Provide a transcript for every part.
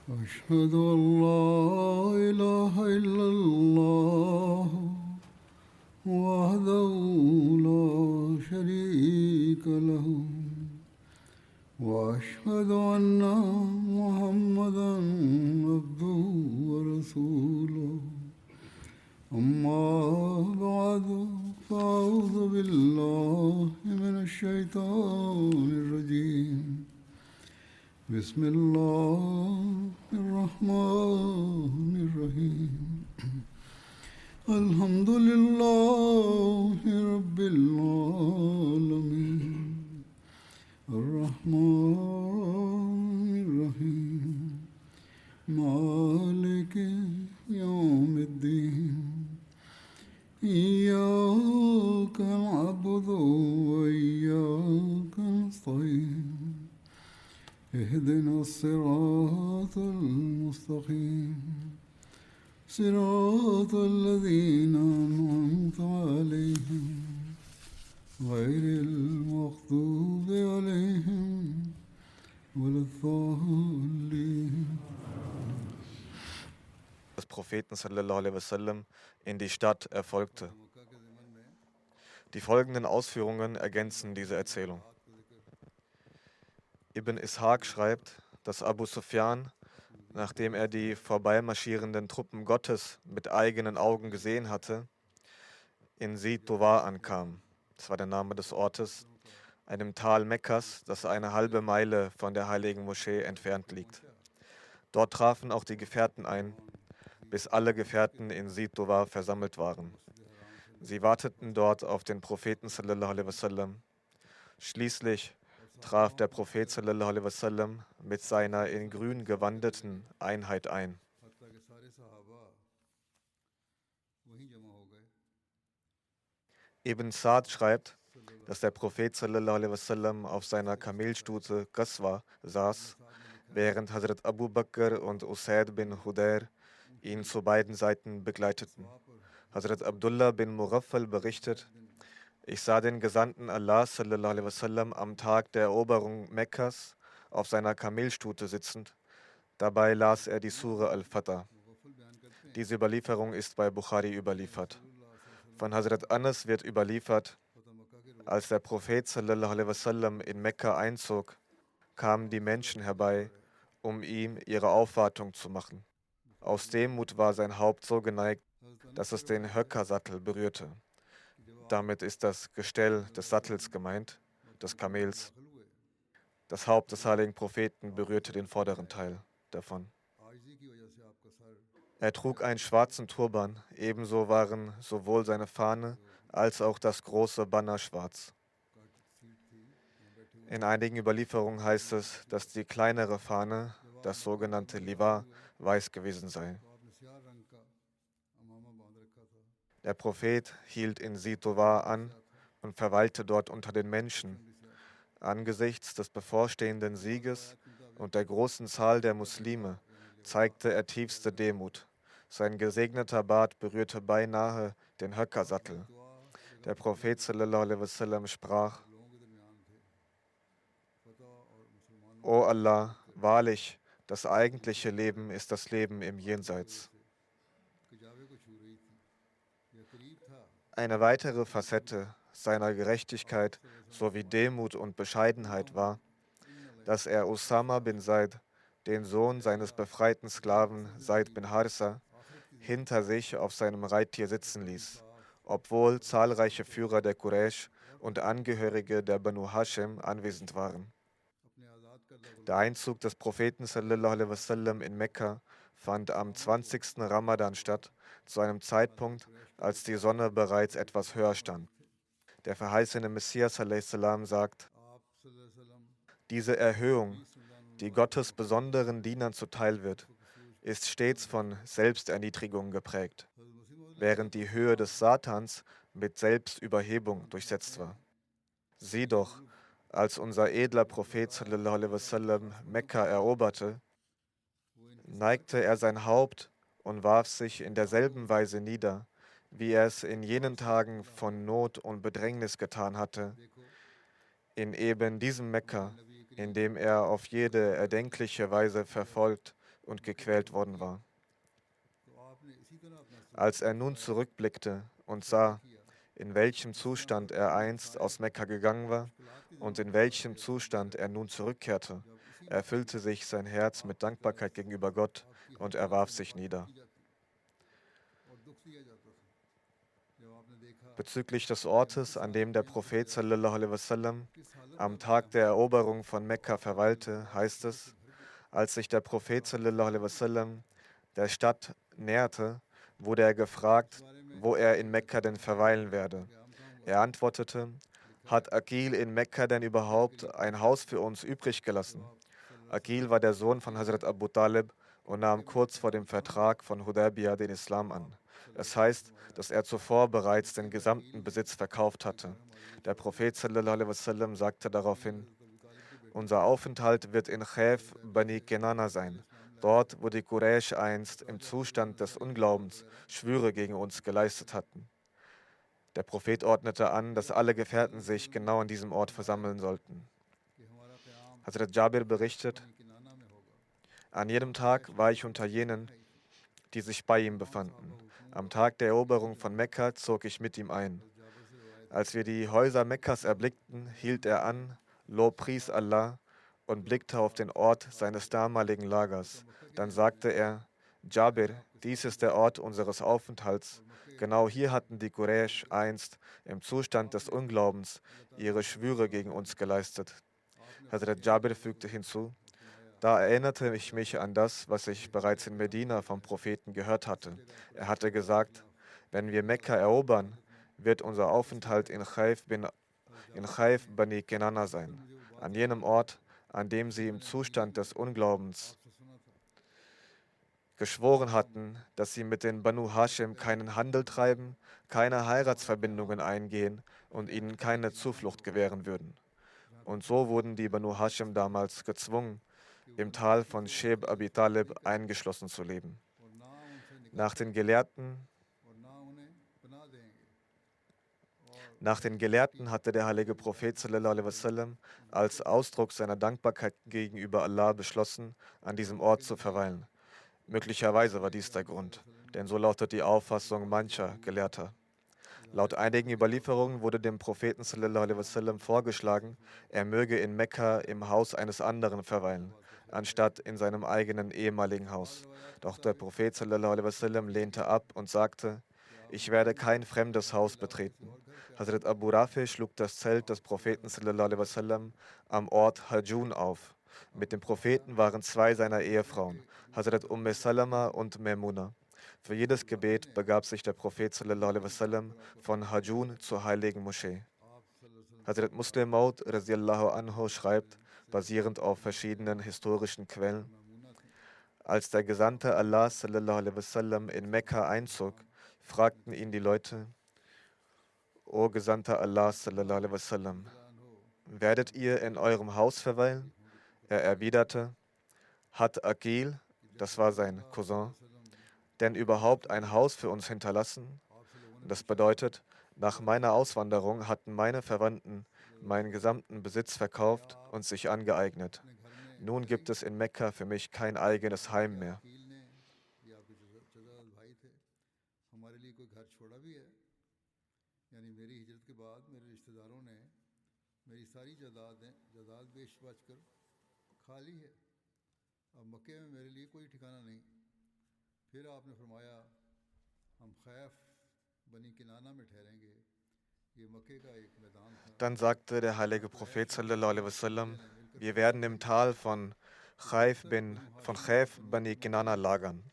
أشهد أن لا إله إلا الله وحده لا شريك له وأشهد أن محمدا عبده ورسوله أما بعد فأعوذ بالله من الشيطان الرجيم بسم الله الرحمن الرحيم الحمد لله رب العالمين الرحمن الرحيم مالك يوم الدين إياك نعبد وإياك نستعين اهدنا الصراط المستقيم صراط الذين أنعمت عليهم غير المغضوب عليهم ولا الضالين. Des Propheten sallallahu alaihi wasallam in die Stadt erfolgte. Die folgenden Ausführungen ergänzen diese Erzählung. Ibn Ishaq schreibt, dass Abu Sufyan, nachdem er die vorbeimarschierenden Truppen Gottes mit eigenen Augen gesehen hatte, in Zi-Tuwa ankam. Das war der Name des Ortes, einem Tal Mekkas, das eine halbe Meile von der heiligen Moschee entfernt liegt. Dort trafen auch die Gefährten ein, bis alle Gefährten in Zi-Tuwa versammelt waren. Sie warteten dort auf den Propheten sallallahu alaihi wasallam. Schließlich traf der Prophet sallallahu alaihi wasallam mit seiner in grün gewandeten Einheit ein. Ibn Sa'd schreibt, dass der Prophet sallallahu alaihi wasallam auf seiner Kamelstute Qaswa saß, während Hazrat Abu Bakr und Usaid bin Hudayr ihn zu beiden Seiten begleiteten. Hazrat Abdullah bin Mughaffal berichtet, ich sah den Gesandten Allah sallallahu alaihi wasallam am Tag der Eroberung Mekkas auf seiner Kamelstute sitzend. Dabei las er die Sure Al-Fatah. Diese Überlieferung ist bei Bukhari überliefert. Von Hazrat Anas wird überliefert, als der Prophet sallallahu alaihi wasallam in Mekka einzog, kamen die Menschen herbei, um ihm ihre Aufwartung zu machen. Aus Demut war sein Haupt so geneigt, dass es den Höckersattel berührte. Damit ist das Gestell des Sattels gemeint, des Kamels. Das Haupt des heiligen Propheten berührte den vorderen Teil davon. Er trug einen schwarzen Turban, ebenso waren sowohl seine Fahne als auch das große Banner schwarz. In einigen Überlieferungen heißt es, dass die kleinere Fahne, das sogenannte Liwa, weiß gewesen sei. Der Prophet hielt in Zi-Tuwa an und verweilte dort unter den Menschen. Angesichts des bevorstehenden Sieges und der großen Zahl der Muslime zeigte er tiefste Demut. Sein gesegneter Bart berührte beinahe den Höckersattel. Der Prophet sallallahu alaihi wasallam sprach: O Allah, wahrlich, das eigentliche Leben ist das Leben im Jenseits. Eine weitere Facette seiner Gerechtigkeit sowie Demut und Bescheidenheit war, dass er Usama bin Zaid, den Sohn seines befreiten Sklaven Zaid bin Harsa, hinter sich auf seinem Reittier sitzen ließ, obwohl zahlreiche Führer der Quraysh und Angehörige der Banu Hashim anwesend waren. Der Einzug des Propheten sallallahu alaihi wasallam in Mekka fand am 20. Ramadan statt, zu einem Zeitpunkt, als die Sonne bereits etwas höher stand. Der verheißene Messias alaihi salam sagt: Diese Erhöhung, die Gottes besonderen Dienern zuteil wird, ist stets von Selbsterniedrigung geprägt, während die Höhe des Satans mit Selbstüberhebung durchsetzt war. Sieh doch, als unser edler Prophet sallallahu alaihi wasallam Mekka eroberte, neigte er sein Haupt und warf sich in derselben Weise nieder, wie er es in jenen Tagen von Not und Bedrängnis getan hatte, in eben diesem Mekka, in dem er auf jede erdenkliche Weise verfolgt, und gequält worden war. तो आपने इसी तरह अपना Als er nun zurückblickte und sah, in welchem Zustand er einst aus Mekka gegangen war und in welchem Zustand er nun zurückkehrte, erfüllte sich sein Herz mit Dankbarkeit gegenüber Gott und er warf sich nieder. की जाती और दुख दिया जाता था जब आपने देखा Bezüglich des Ortes, an dem der Prophet sallallahu alaihi wasallam किस हालत am Tag der Eroberung von Mekka verweilte, heißt es, als sich der Prophet sallallahu alaihi wasallam der Stadt näherte, wurde er gefragt, wo er in Mekka denn verweilen werde. Er antwortete, hat Aqil in Mekka denn überhaupt ein Haus für uns übrig gelassen? Aqil war der Sohn von Hazrat Abu Talib und nahm kurz vor dem Vertrag von Hudaybiyah den Islam an. Es heißt, dass er zuvor bereits den gesamten Besitz verkauft hatte. Der Prophet sallallahu alaihi wasallam sagte daraufhin, unser Aufenthalt wird in Khayf Bani Kenana sein, dort, wo die Quraysh einst im Zustand des Unglaubens Schwüre gegen uns geleistet hatten. Der Prophet ordnete an, dass alle Gefährten sich genau an diesem Ort versammeln sollten. कि हमारा क़याम Hazrat Jabir berichtet, बनी किनाना में होगा an jedem Tag war ich unter jenen, die sich bei ihm befanden. Am Tag der Eroberung von Mekka zog ich mit ihm ein. Als wir die Häuser Mekkas erblickten, hielt er an, lobpries Allah und blickte auf den Ort seines damaligen Lagers. Dann sagte er, Jabir, dies ist der Ort unseres Aufenthalts. Genau hier hatten die Quraysh einst im Zustand des Unglaubens ihre Schwüre gegen uns geleistet. Hazrat Jabir fügte hinzu, da erinnerte ich mich an das, was ich bereits in Medina vom Propheten gehört hatte. Er hatte gesagt, wenn wir Mekka erobern, wird unser Aufenthalt in Khayf Bani Kenana sein, an jenem Ort, an dem sie im Zustand des Unglaubens geschworen hatten, dass sie mit den Banu Hashim keinen Handel treiben, keine Heiratsverbindungen eingehen und ihnen keine Zuflucht gewähren würden. Und so wurden die Banu Hashim damals gezwungen, im Tal von Sheb Abi Talib eingeschlossen zu leben. और ना उनसे Nach den Gelehrten और ना उन्हें बना देंगे Nach den Gelehrten hatte der heilige Prophet sallallahu alaihi wasallam als Ausdruck seiner Dankbarkeit gegenüber Allah beschlossen, an diesem Ort zu verweilen. Möglicherweise war dies der Grund, denn so lautet die Auffassung mancher Gelehrter. Laut einigen Überlieferungen wurde dem Propheten sallallahu alaihi wasallam vorgeschlagen, er möge in Mekka im Haus eines anderen verweilen, anstatt in seinem eigenen ehemaligen Haus. Doch der Prophet sallallahu alaihi wasallam lehnte ab und sagte, ich werde kein fremdes Haus betreten. Hazrat Abu Rafi schlug das Zelt des Propheten sallallahu alaihi wasallam am Ort Hajun auf. Mit dem Propheten waren zwei seiner Ehefrauen, Hazrat Salama und Maimuna. Für jedes Gebet begab sich der Prophet sallallahu alaihi wasallam von Hajun zur heiligen Moschee. Hazrat Muslim Maud radiallahu anhu schreibt, basierend auf verschiedenen historischen Quellen, als der Gesandte Allah sallallahu alaihi wasallam in Mekka einzog, fragten ihn die Leute, O Gesandter Allah sallallahu alaihi wasallam, werdet ihr in eurem Haus verweilen? Er erwiderte, hat Aqil, das war sein Cousin, denn überhaupt ein Haus für uns hinterlassen? Das bedeutet, nach meiner Auswanderung hatten meine Verwandten meinen gesamten Besitz verkauft und sich angeeignet. Nun gibt es in Mekka für mich kein eigenes Heim mehr. कील ने ये आपके चचाजाद भाई थे हमारे लिए कोई घर छोड़ा भी है यानी मेरी हिजरत के बाद मेरे रिश्तेदारों ने मेरी सारी जायदाद बेच बाच कर खा ली है अब मक्के में मेरे लिए कोई ठिकाना नहीं फिर आपने फरमाया हम खैफ बनी किनाना में ठहरेंगे ये मक्के का एक मैदान था Dann sagte der heilige Prophet sallallahu alaihi wasallam, wir werden im Tal von Khayf Bani Kinana lagern.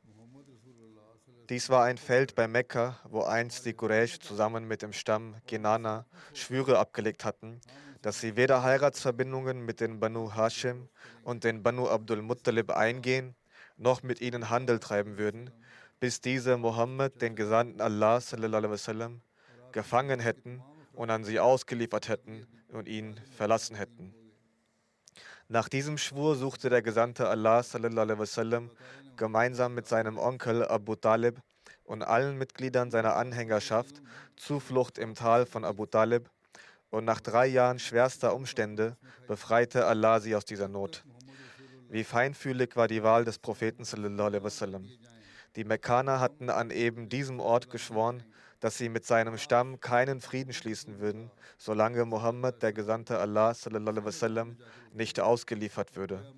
Mohammad रसूलुल्लाह सल्लल्लाहु Dies war ein Feld bei Mekka, wo einst die Quraysh zusammen mit dem Stamm Kinana Schwüre abgelegt hatten, dass sie weder Heiratsverbindungen mit den Banu Hashim und den Banu Abdul Muttalib eingehen, noch mit ihnen Handel treiben würden, bis diese Mohammed, den Gesandten Allah sallallahu alaihi wasallam, gefangen hätten und an sie ausgeliefert hätten und ihn verlassen hätten. Nach diesem Schwur suchte der Gesandte Allah sallallahu alaihi wasallam gemeinsam mit seinem Onkel Abu Talib und allen Mitgliedern seiner Anhängerschaft Zuflucht im Tal von Abu Talib und nach 3 Jahren schwerster Umstände befreite Allah sie aus dieser Not. Wie feinfühlig war die Wahl des Propheten sallallahu alaihi wasallam. Die Mekkaner hatten an eben diesem Ort geschworen, dass sie mit seinem Stamm keinen Frieden schließen würden, solange Mohammed, der Gesandte Allah sallallahu alaihi wasallam, nicht ausgeliefert würde.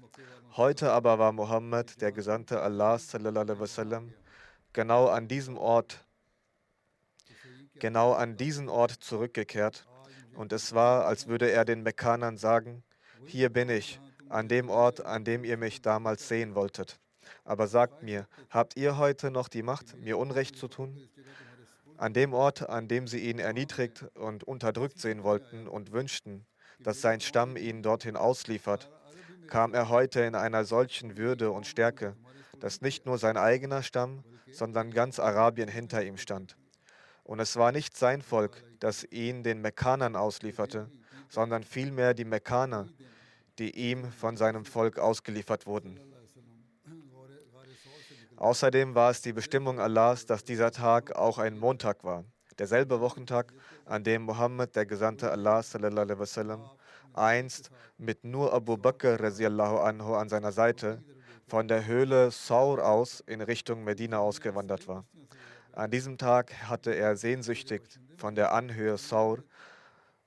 Heute aber war Mohammed, der Gesandte Allah sallallahu alaihi wasallam, genau an diesem Ort, genau an diesen Ort zurückgekehrt. Und es war, als würde er den Mekkanern sagen: Hier bin ich, an dem Ort, an dem ihr mich damals sehen wolltet. Aber sagt mir, habt ihr heute noch die Macht, mir Unrecht zu tun? An dem Ort, an dem sie ihn erniedrigt und unterdrückt sehen wollten und wünschten, dass sein Stamm ihn dorthin ausliefert, kam er heute in einer solchen Würde und Stärke, dass nicht nur sein eigener Stamm, sondern ganz Arabien hinter ihm stand. Und es war nicht sein Volk, das ihn den Mekkanern auslieferte, sondern vielmehr die Mekkaner, die ihm von seinem Volk ausgeliefert wurden. Außerdem war es die Bestimmung Allahs, dass dieser Tag auch ein Montag war, derselbe Wochentag, an dem Mohammed, der Gesandte Allah sallallahu alaihi wasallam, einst mit nur Abu Bakr radiallahu anhu an seiner Seite von der Höhle Saur aus in Richtung Medina ausgewandert war. An diesem Tag hatte er sehnsüchtig von der Anhöhe Saur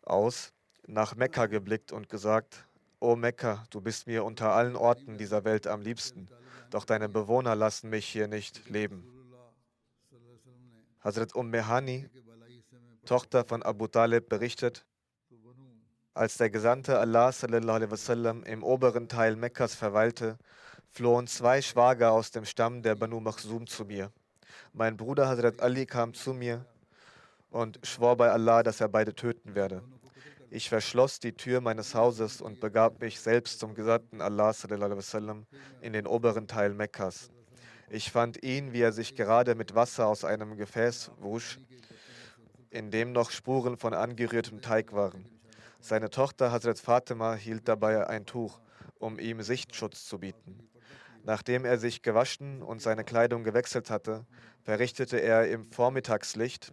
aus nach Mekka geblickt und gesagt: O Mekka, du bist mir unter allen Orten dieser Welt am liebsten, doch deine Bewohner lassen mich hier nicht leben. Hazrat Hani, Tochter von Abu Talib, berichtet: Als der Gesandte Allah sallallahu alaihi wasallam im oberen Teil Mekkas verweilte, flohen zwei Schwager aus dem Stamm der Banu Makhzum zu mir. Mein Bruder Hazrat Ali kam zu mir und schwor bei Allah, dass er beide töten werde. Ich verschloss die Tür meines Hauses und begab mich selbst zum Gesandten Allah sallallahu alaihi wasallam in den oberen Teil Mekkas. Ich fand ihn, wie er sich gerade mit Wasser aus einem Gefäß wusch, in dem noch Spuren von angerührtem Teig waren. Seine Tochter Hazrat Fatima hielt dabei ein Tuch, um ihm Sichtschutz zu bieten. Nachdem er sich gewaschen und seine Kleidung gewechselt hatte, verrichtete er im Vormittagslicht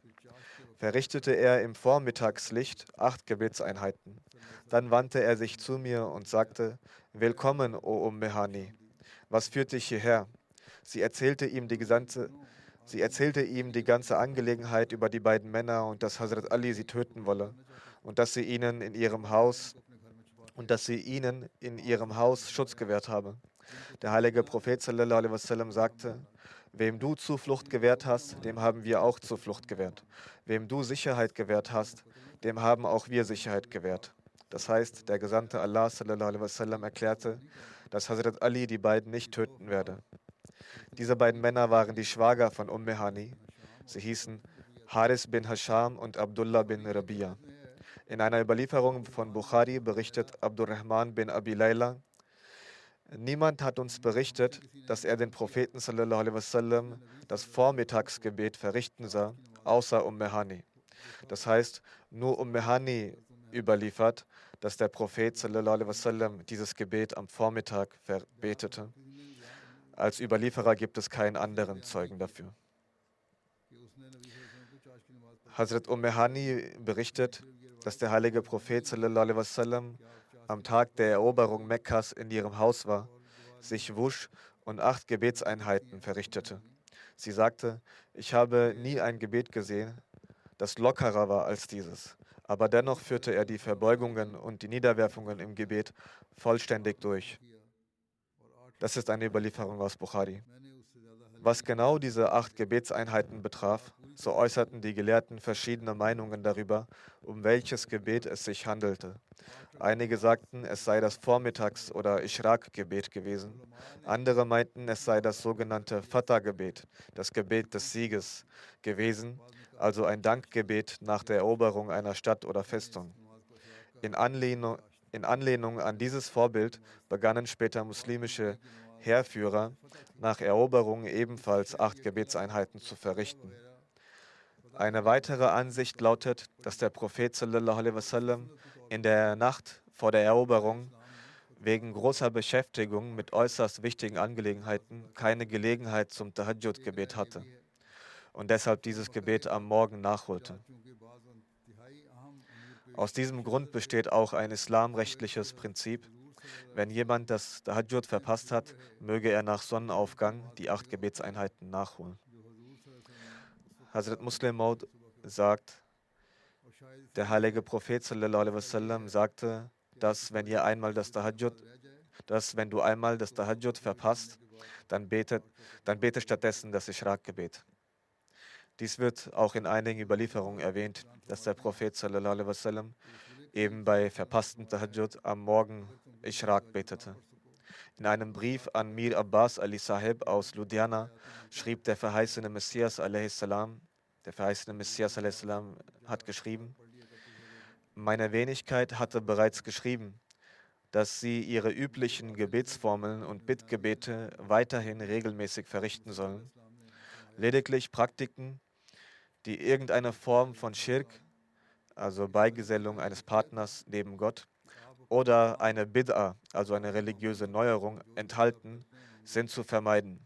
8 Gebetseinheiten. Dann wandte er sich zu mir und sagte: Willkommen, o Hani. Was führt dich hierher? Sie erzählte ihm die ganze Angelegenheit über die beiden Männer und dass Hazrat Ali sie töten wolle und dass sie ihnen in ihrem Haus Schutz gewährt habe. Der heilige Prophet sallallahu alaihi wasallam sagte: Wem du Zuflucht gewährt hast, dem haben wir auch Zuflucht gewährt. Wem du Sicherheit gewährt hast, dem haben auch wir Sicherheit gewährt. Das heißt, der Gesandte Allah sallallahu alaihi wasallam erklärte, dass Hazrat Ali die beiden nicht töten werde. Diese beiden Männer waren die Schwager von Hani. Sie hießen Haris bin Hasham und Abdullah bin Rabia. In einer Überlieferung von Bukhari berichtet Abdurrahman bin Abi Layla: Niemand hat uns berichtet, dass er den Propheten sallallahu alaihi wasallam das Vormittagsgebet verrichten sah, außer Hani. Das heißt, nur Hani überliefert, dass der Prophet sallallahu alaihi wasallam dieses Gebet am Vormittag verbetete. Als Überlieferer gibt es keinen anderen Zeugen dafür. Hazrat Hani berichtet, dass der heilige Prophet sallallahu alaihi wasallam am Tag der Eroberung Mekkas in ihrem Haus war, sich wusch und 8 Gebetseinheiten verrichtete. Sie sagte: Ich habe nie ein Gebet gesehen, das lockerer war als dieses. Aber dennoch führte er die Verbeugungen und die Niederwerfungen im Gebet vollständig durch. Das ist eine Überlieferung aus Bukhari. Was genau diese 8 Gebetseinheiten betraf, so äußerten die Gelehrten verschiedene Meinungen darüber, um welches Gebet es sich handelte. Einige sagten, es sei das Vormittags- oder Ishraq-Gebet gewesen. Andere meinten, es sei das sogenannte Fatah-Gebet, das Gebet des Sieges gewesen, also ein Dankgebet nach der Eroberung einer Stadt oder Festung. In Anlehnung an dieses Vorbild begannen später muslimische Heerführer nach Eroberung ebenfalls 8 Gebetseinheiten zu verrichten. Eine weitere Ansicht lautet, dass der Prophet sallallahu alaihi wasallam in der Nacht vor der Eroberung wegen großer Beschäftigung mit äußerst wichtigen Angelegenheiten keine Gelegenheit zum Tahajjud-Gebet hatte und deshalb dieses Gebet am Morgen nachholte. Aus diesem Grund besteht auch ein islamrechtliches Prinzip: Wenn jemand das Tahajjud verpasst hat, möge er nach Sonnenaufgang die 8 Gebetseinheiten nachholen. Hazrat Muslim Maud sagt, der heilige Prophet sallallahu alaihi wasallam sagte, dass wenn du einmal das Tahajjud verpasst, dann bete stattdessen das Ishraq-Gebet. Dies wird auch in einigen Überlieferungen erwähnt, dass der Prophet sallallahu alaihi wasallam eben bei verpasstem Tahajjud am Morgen Ishraq betete. In einem Brief an Mir Abbas Ali Sahib aus Ludhiana schrieb der verheißene Messias a.s. Hat geschrieben: Meine Wenigkeit hatte bereits geschrieben, dass sie ihre üblichen Gebetsformeln und Bittgebete weiterhin regelmäßig verrichten sollen. Lediglich Praktiken, die irgendeine Form von Schirk, also Beigesellung eines Partners neben Gott, oder eine Bid'a, also eine religiöse Neuerung, enthalten, sind zu vermeiden.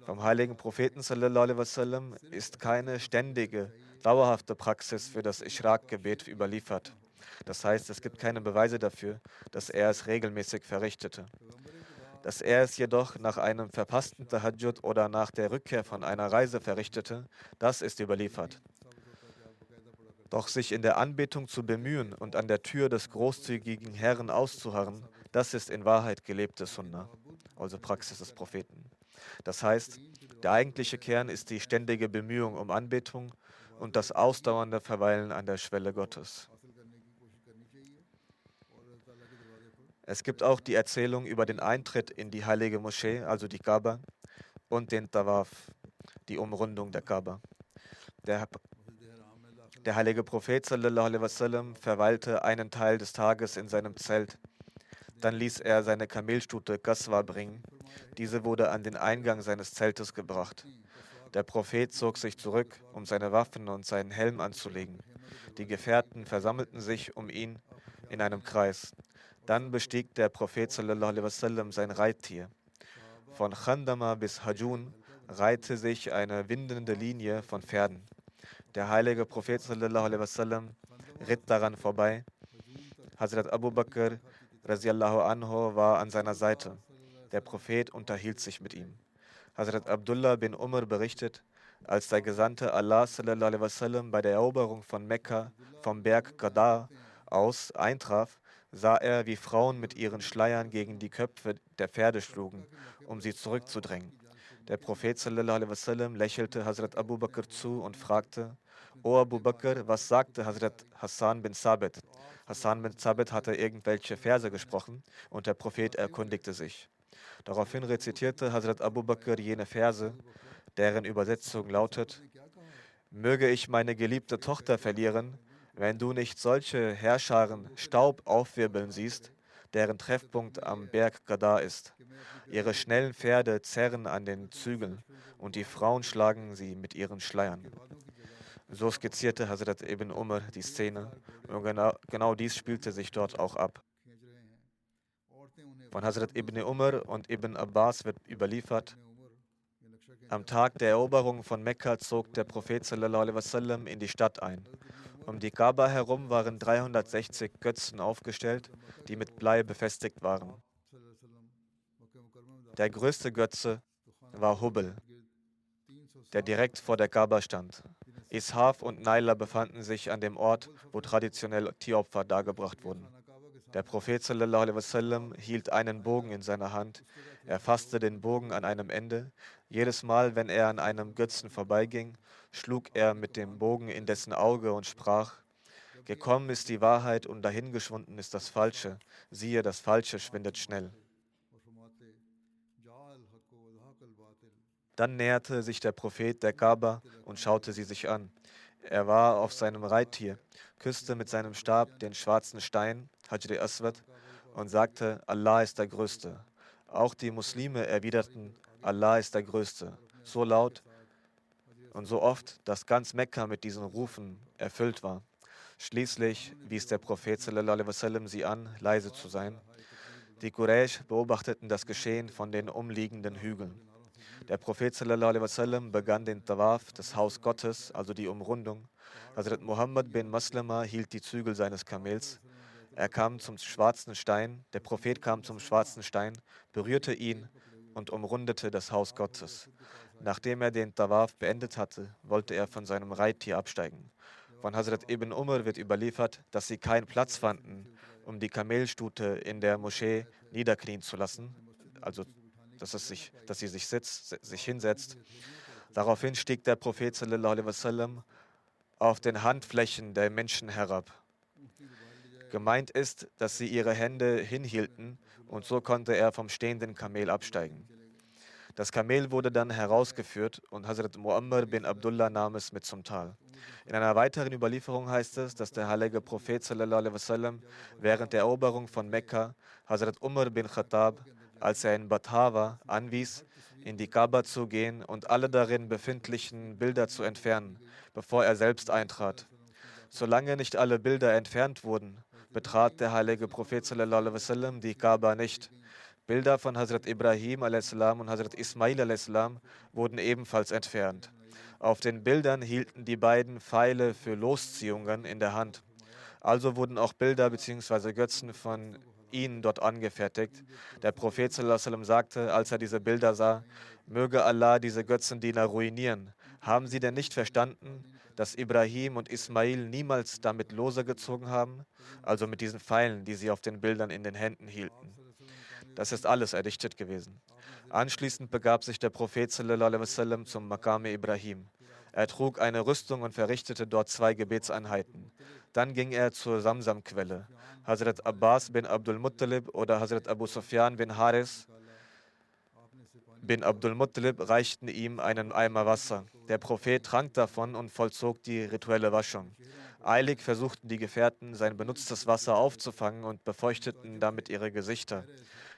Vom heiligen Propheten sallallahu alaihi wasallam ist keine ständige, dauerhafte Praxis für das Ishraq-Gebet überliefert. Das heißt, es gibt keine Beweise dafür, dass er es regelmäßig verrichtete. Dass er es jedoch nach einem verpassten Tahajjud oder nach der Rückkehr von einer Reise verrichtete, das ist überliefert. Doch sich in der Anbetung zu bemühen und an der Tür des großzügigen Herrn auszuharren, das ist in Wahrheit gelebte Sunnah, also Praxis des Propheten. Das heißt, der eigentliche Kern ist die ständige Bemühung um Anbetung und das ausdauernde Verweilen an der Schwelle Gottes. Es gibt auch die Erzählung über den Eintritt in die heilige Moschee, also die Kaaba, und den Tawaf, die Umrundung der Kaaba. Der heilige Prophet sallallahu alaihi wasallam verweilte einen Teil des Tages in seinem Zelt. Dann ließ er seine Kamelstute Qaswa bringen. Diese wurde an den Eingang seines Zeltes gebracht. Der Prophet zog sich zurück, um seine Waffen und seinen Helm anzulegen. Die Gefährten versammelten sich um ihn in einem Kreis. Dann bestieg der Prophet sallallahu alaihi wasallam sein Reittier. Von Khandama bis Hajun reihte sich eine windende Linie von Pferden. Der heilige Prophet sallallahu alaihi wasallam ritt daran vorbei. Hazrat Abu Bakr radiallahu anhu war an seiner Seite. Der Prophet unterhielt sich mit ihm. Hazrat Abdullah bin Umar berichtet, als der Gesandte Allah sallallahu alaihi wasallam bei der Eroberung von Mekka vom Berg Qadar aus eintraf, sah er, wie Frauen mit ihren Schleiern gegen die Köpfe der Pferde schlugen, um sie zurückzudrängen. Der Prophet sallallahu alaihi wasallam lächelte Hazrat Abu Bakr zu und fragte: O Abu Bakr, was sagte Hazrat Hassan bin Sabit? Hassan bin Sabit hatte irgendwelche Verse gesprochen und der Prophet erkundigte sich. Daraufhin rezitierte Hazrat Abu Bakr jene Verse, deren Übersetzung lautet: Möge ich meine geliebte Tochter verlieren, wenn du nicht solche Heerscharen Staub aufwirbeln siehst, deren Treffpunkt am Berg Qadar ist. Ihre schnellen Pferde zerren an den Zügeln und die Frauen schlagen sie mit ihren Schleiern. So skizzierte Hazrat Ibn Umar die Szene und genau dies spielte sich dort auch ab. Von Hazrat Ibn Umar und Ibn Abbas wird überliefert: Am Tag der Eroberung von Mekka zog der Prophet sallallahu alaihi wasallam in die Stadt ein. Um die Kaaba herum waren 360 Götzen aufgestellt, die mit Blei befestigt waren. Der größte Götze war Hubal, der direkt vor der Kaaba stand. Ishaf und Naila befanden sich an dem Ort, wo traditionell Tieropfer dargebracht wurden. Der Prophet sallallahu alaihi wasallam hielt einen Bogen in seiner Hand. Er fasste den Bogen an einem Ende. Jedes Mal, wenn er an einem Götzen vorbeiging, schlug er mit dem Bogen in dessen Auge und sprach: Gekommen ist die Wahrheit und dahingeschwunden ist das Falsche. Siehe, das Falsche schwindet schnell. Dann näherte sich der Prophet der Kaaba und schaute sie sich an. Er war auf seinem Reittier, küsste mit seinem Stab den schwarzen Stein, Hajri Aswad, und sagte: Allah ist der Größte. Auch die Muslime erwiderten: Allah ist der Größte, so laut und so oft, dass ganz Mekka mit diesen Rufen erfüllt war. Schließlich wies der Prophet sallallahu alaihi wasallam sie an, leise zu sein. Die Quraysh beobachteten das Geschehen von den umliegenden Hügeln. Der Prophet sallallahu alaihi wasallam begann den Tawaf des Haus Gottes, also die Umrundung. Hazrat Muhammad bin Maslama hielt die Zügel seines Kamels. Er kam zum schwarzen Stein, der Prophet kam zum schwarzen Stein, berührte ihn und umrundete das Haus Gottes. Nachdem er den Tawaf beendet hatte, wollte er von seinem Reittier absteigen. Von Hazrat Ibn Umar wird überliefert, dass sie keinen Platz fanden, um die Kamelstute in der Moschee niederknien zu lassen, also dass sie sich hinsetzt. Daraufhin stieg der Prophet sallallahu alaihi wasallam auf den Handflächen der Menschen herab. Gemeint ist, dass sie ihre Hände hinhielten und so konnte er vom stehenden Kamel absteigen. Das Kamel wurde dann herausgeführt und Hazrat Muammar bin Abdullah nahm es mit zum Tal. In einer weiteren Überlieferung heißt es, dass der heilige Prophet sallallahu alaihi wasallam während der Eroberung von Mekka Hazrat Umar bin Khattab, als er in Batha war, anwies, in die Kaaba zu gehen und alle darin befindlichen Bilder zu entfernen, bevor er selbst eintrat. Solange nicht alle Bilder entfernt wurden, betrat der heilige Prophet sallallahu alaihi wasallam die Kaaba nicht. Bilder von Hazrat Ibrahim a.s. und Hazrat Ismail a.s. wurden ebenfalls entfernt. Auf den Bildern hielten die beiden Pfeile für Losziehungen in der Hand. Also wurden auch Bilder bzw. Götzen von ihnen dort angefertigt. Der Prophet sallallahu alaihi wasallam sagte, als er diese Bilder sah, möge Allah diese Götzendiener ruinieren. Haben sie denn nicht verstanden, dass Ibrahim und Ismail niemals damit Lose gezogen haben? Also mit diesen Pfeilen, die sie auf den Bildern in den Händen hielten. Das ist alles erdichtet gewesen. Anschließend begab sich der Prophet sallallahu alaihi wasallam zum Maqam-e Ibrahim. Er trug eine Rüstung und verrichtete dort 2 Gebetseinheiten. Dann ging er zur Samsam-Quelle. Hazrat Abbas bin Abdul Muttalib oder Hazrat Abu Sufyan bin Haris bin Abdul Muttalib reichten ihm einen Eimer Wasser. Der Prophet trank davon und vollzog die rituelle Waschung. Eilig versuchten die Gefährten, sein benutztes Wasser aufzufangen und befeuchteten damit ihre Gesichter.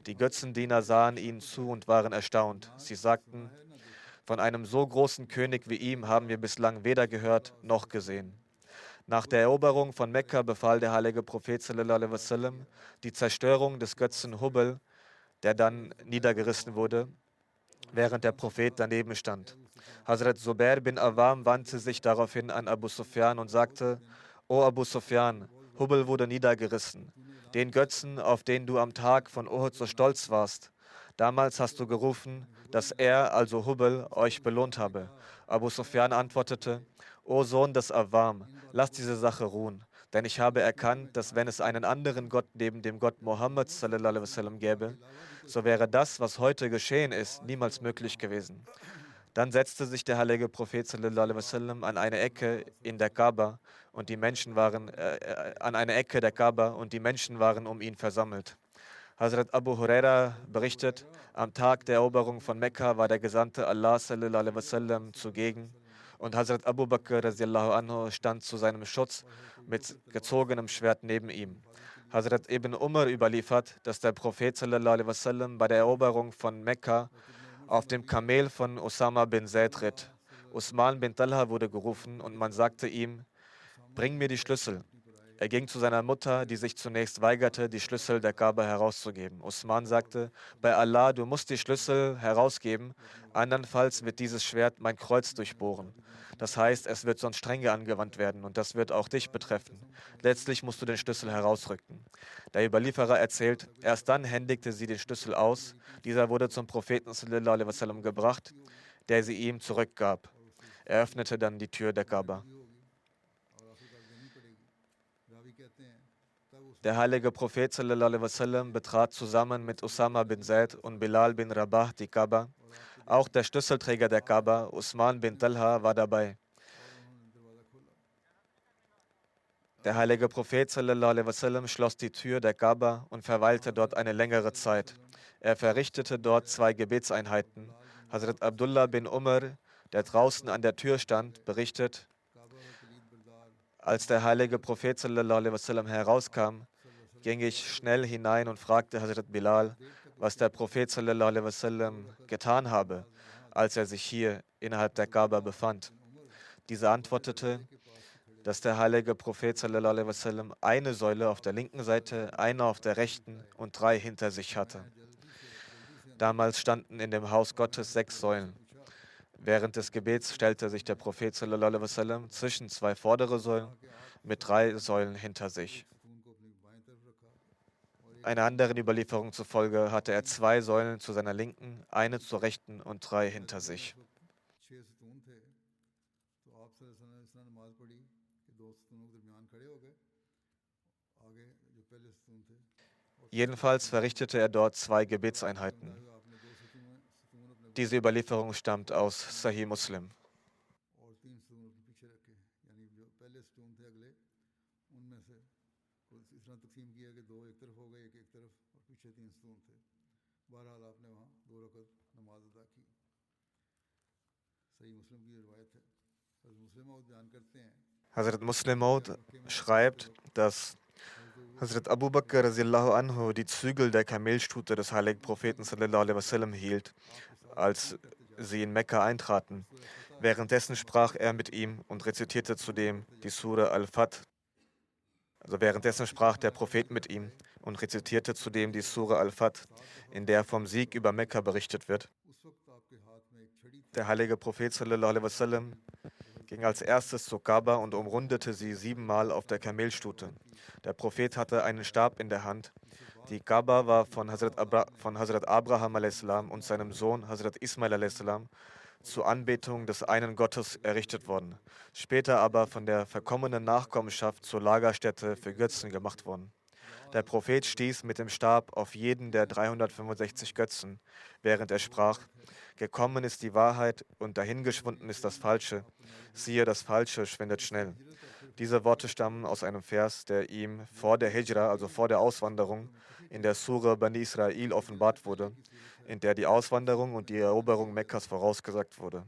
Die Götzendiener sahen ihnen zu und waren erstaunt. Sie sagten, von einem so großen König wie ihm haben wir bislang weder gehört noch gesehen. Nach der Eroberung von Mekka befahl der heilige Prophet sallallahu alaihi wasallam die Zerstörung des Götzen Hubal, der dann niedergerissen wurde, während der Prophet daneben stand. Hazrat Zubair bin Awam wandte sich daraufhin an Abu Sufyan und sagte, O Abu Sufyan, Hubal wurde niedergerissen. Den Götzen, auf den du am Tag von Uhud so stolz warst. Damals hast du gerufen, dass er, also Hubal, euch belohnt habe. Abu Sufyan antwortete, O Sohn des Awam, lass diese Sache ruhen. Denn ich habe erkannt, dass wenn es einen anderen Gott neben dem Gott Mohammed sallallahu alaihi wasallam gäbe, so wäre das, was heute geschehen ist, niemals möglich gewesen. Dann setzte sich der heilige Prophet sallallahu alaihi wasallam an eine Ecke in der Kaaba und die Menschen waren an eine Ecke der Kaaba und die Menschen waren um ihn versammelt. Hazrat Abu Huraira berichtet, am Tag der Eroberung von Mekka war der Gesandte Allah sallallahu alaihi wasallam zugegen und Hazrat Abu Bakr radiallahu anhu stand zu seinem Schutz mit gezogenem Schwert neben ihm. Hazrat Ibn Umar überliefert, dass der Prophet sallallahu alaihi wasallam bei der Eroberung von Mekka auf dem Kamel von Usama bin Zaid ritt. Usman bin Talha wurde gerufen und man sagte ihm, bring mir die Schlüssel. Er ging zu seiner Mutter, die sich zunächst weigerte, die Schlüssel der Kaaba herauszugeben. Usman sagte, bei Allah, du musst die Schlüssel herausgeben, andernfalls wird dieses Schwert mein Kreuz durchbohren. Das heißt, es wird sonst strenge angewandt werden und das wird auch dich betreffen. Letztlich musst du den Schlüssel herausrücken. Der Überlieferer erzählt, erst dann händigte sie den Schlüssel aus. Dieser wurde zum Propheten sallallahu alaihi wasallam gebracht, der sie ihm zurückgab. Er öffnete dann die Tür der Kaaba. Der heilige Prophet sallallahu alaihi wasallam betrat zusammen mit Usama bin Zaid und Bilal bin Rabah die Kaaba. Auch der Schlüsselträger der Kaaba, Usman bin Talha, war dabei. Der heilige Prophet sallallahu alaihi wasallam schloss die Tür der Kaaba und verweilte dort eine längere Zeit. Er verrichtete dort 2 Gebetseinheiten. Hazrat Abdullah bin Umar, der draußen an der Tür stand, berichtet, als der heilige Prophet sallallahu alaihi wasallam herauskam, ging ich schnell hinein und fragte Hazrat Bilal, was der Prophet sallallahu alaihi wasallam getan habe, als er sich hier innerhalb der Kaaba befand. Dieser antwortete, dass der heilige Prophet sallallahu alaihi wasallam eine Säule auf der linken Seite, eine auf der rechten und 3 hinter sich hatte. Damals standen in dem Haus Gottes 6 Säulen. Während des Gebets stellte sich der Prophet sallallahu alaihi wasallam zwischen 2 vordere Säulen mit 3 Säulen hinter sich. Einer anderen Überlieferung zufolge hatte er 2 Säulen zu seiner Linken, eine zur Rechten und 3 hinter sich. Jedenfalls verrichtete er dort 2 Gebetseinheiten. Diese Überlieferung stammt aus Sahih Muslim. Hazrat Muslim Maud schreibt, dass Hazrat Abu Bakr radiallahu anhu die Zügel der Kamelstute des heiligen Propheten sallallahu alaihi wasallam hielt, als sie in Mekka eintraten. Währenddessen sprach er mit ihm und rezitierte zudem die Sura Al-Fath. Also währenddessen sprach der Prophet mit ihm und rezitierte zudem die Sura Al-Fath, in der vom Sieg über Mekka berichtet wird. Der heilige Prophet sallallahu alaihi wasallam ging als erstes zur Kaaba und umrundete sie 7-mal auf der Kamelstute. Der Prophet hatte einen Stab in der Hand. Die Kaaba war von Hazrat Abraham a.s. und seinem Sohn Hazrat Ismail a.s. zur Anbetung des einen Gottes errichtet worden, später aber von der verkommenen Nachkommenschaft zur Lagerstätte für Götzen gemacht worden. Der Prophet stieß mit dem Stab auf jeden der 365 Götzen, während er sprach: Gekommen ist die Wahrheit und dahingeschwunden ist das Falsche. Siehe, das Falsche schwindet schnell. Diese Worte stammen aus einem Vers, der ihm vor der Hijra, also vor der Auswanderung, in der Sura Bani Israel offenbart wurde, in der die Auswanderung und die Eroberung Mekkas vorausgesagt wurde.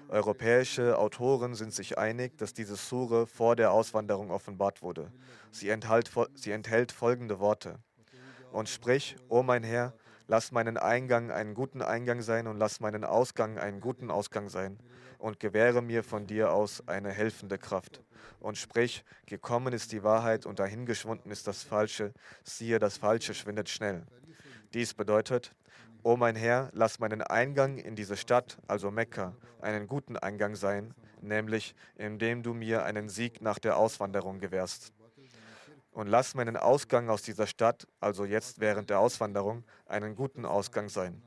Europäische Autoren sind sich einig, dass diese Sure vor der Auswanderung offenbart wurde. Sie enthält folgende Worte: Und sprich, o mein Herr, lass meinen Eingang einen guten Eingang sein und lass meinen Ausgang einen guten Ausgang sein und gewähre mir von dir aus eine helfende Kraft. Und sprich, gekommen ist die Wahrheit und dahingeschwunden ist das Falsche, siehe, das Falsche schwindet schnell. Dies bedeutet: O mein Herr, lass meinen Eingang in diese Stadt, also Mekka, einen guten Eingang sein, nämlich indem du mir einen Sieg nach der Auswanderung gewährst. Und lass meinen Ausgang aus dieser Stadt, also jetzt während der Auswanderung, einen guten Ausgang sein.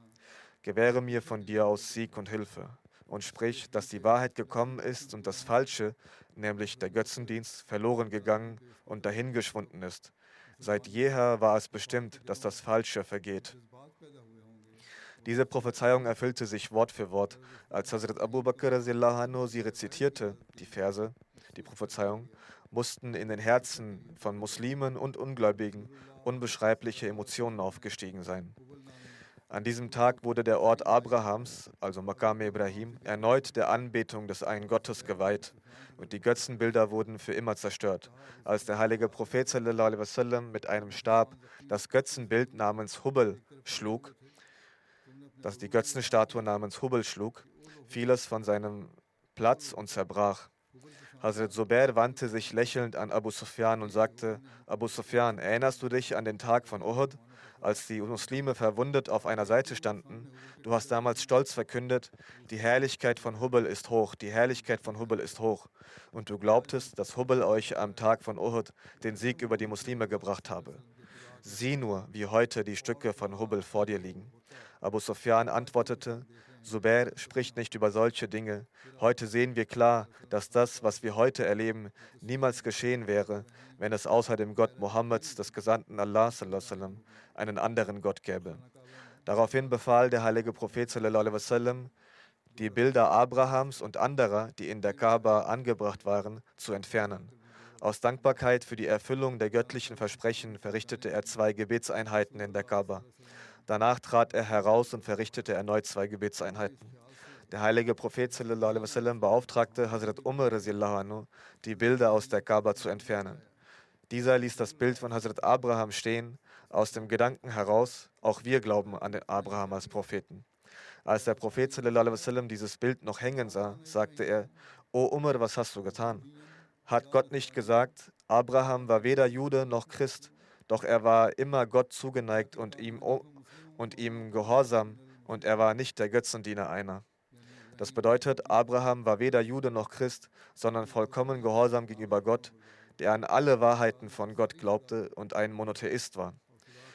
Gewähre mir von dir aus Sieg und Hilfe. Und sprich, dass die Wahrheit gekommen ist und das Falsche, nämlich der Götzendienst, verloren gegangen und dahingeschwunden ist. Seit jeher war es bestimmt, dass das Falsche vergeht. Diese Prophezeiung erfüllte sich Wort für Wort, als Hazrat Abu Bakr radiallahu anhu sie rezitierte, die Verse, die Prophezeiung, mussten in den Herzen von Muslimen und Ungläubigen unbeschreibliche Emotionen aufgestiegen sein. An diesem Tag wurde der Ort Abrahams, also Maqam Ibrahim, erneut der Anbetung des einen Gottes geweiht und die Götzenbilder wurden für immer zerstört, als der heilige Prophet sallallahu alaihi wasallam mit einem Stab das Götzenbild namens Hubal schlug, das die Götzenstatue namens Hubal schlug, fiel es von seinem Platz und zerbrach. Hazrat Zubair wandte sich lächelnd an Abu Sufyan und sagte: Abu Sufyan, erinnerst du dich an den Tag von Uhud, als die Muslime verwundet auf einer Seite standen? Du hast damals stolz verkündet: Die Herrlichkeit von Hubal ist hoch, die Herrlichkeit von Hubal ist hoch. Und du glaubtest, dass Hubal euch am Tag von Uhud den Sieg über die Muslime gebracht habe. Sieh nur, wie heute die Stücke von Hubal vor dir liegen. Abu Sufyan antwortete: Zubair spricht nicht über solche Dinge. Heute sehen wir klar, dass das, was wir heute erleben, niemals geschehen wäre, wenn es außer dem Gott Mohammeds, des Gesandten Allah, sallallahu alaihi wasallam, einen anderen Gott gäbe. Daraufhin befahl der heilige Prophet sallallahu alaihi wasallam, die Bilder Abrahams und anderer, die in der Kaaba angebracht waren, zu entfernen. Aus Dankbarkeit für die Erfüllung der göttlichen Versprechen verrichtete er 2 Gebetseinheiten in der Kaaba. Danach trat er heraus und verrichtete erneut 2 Gebetseinheiten. Der heilige Prophet sallallahu alaihi wasallam beauftragte Hazrat Umar radiallahu anhu, die Bilder aus der Kaaba zu entfernen. Dieser ließ das Bild von Hazrat Abraham stehen, aus dem Gedanken heraus, auch wir glauben an den Abraham als Propheten. Als der Prophet sallallahu alaihi wasallam dieses Bild noch hängen sah, sagte er: O Umar, was hast du getan? Hat Gott nicht gesagt, Abraham war weder Jude noch Christ, doch er war immer Gott zugeneigt und ihm gehorsam, und er war nicht der Götzendiener einer. Das bedeutet, Abraham war weder Jude noch Christ, sondern vollkommen gehorsam gegenüber Gott, der an alle Wahrheiten von Gott glaubte und ein Monotheist war.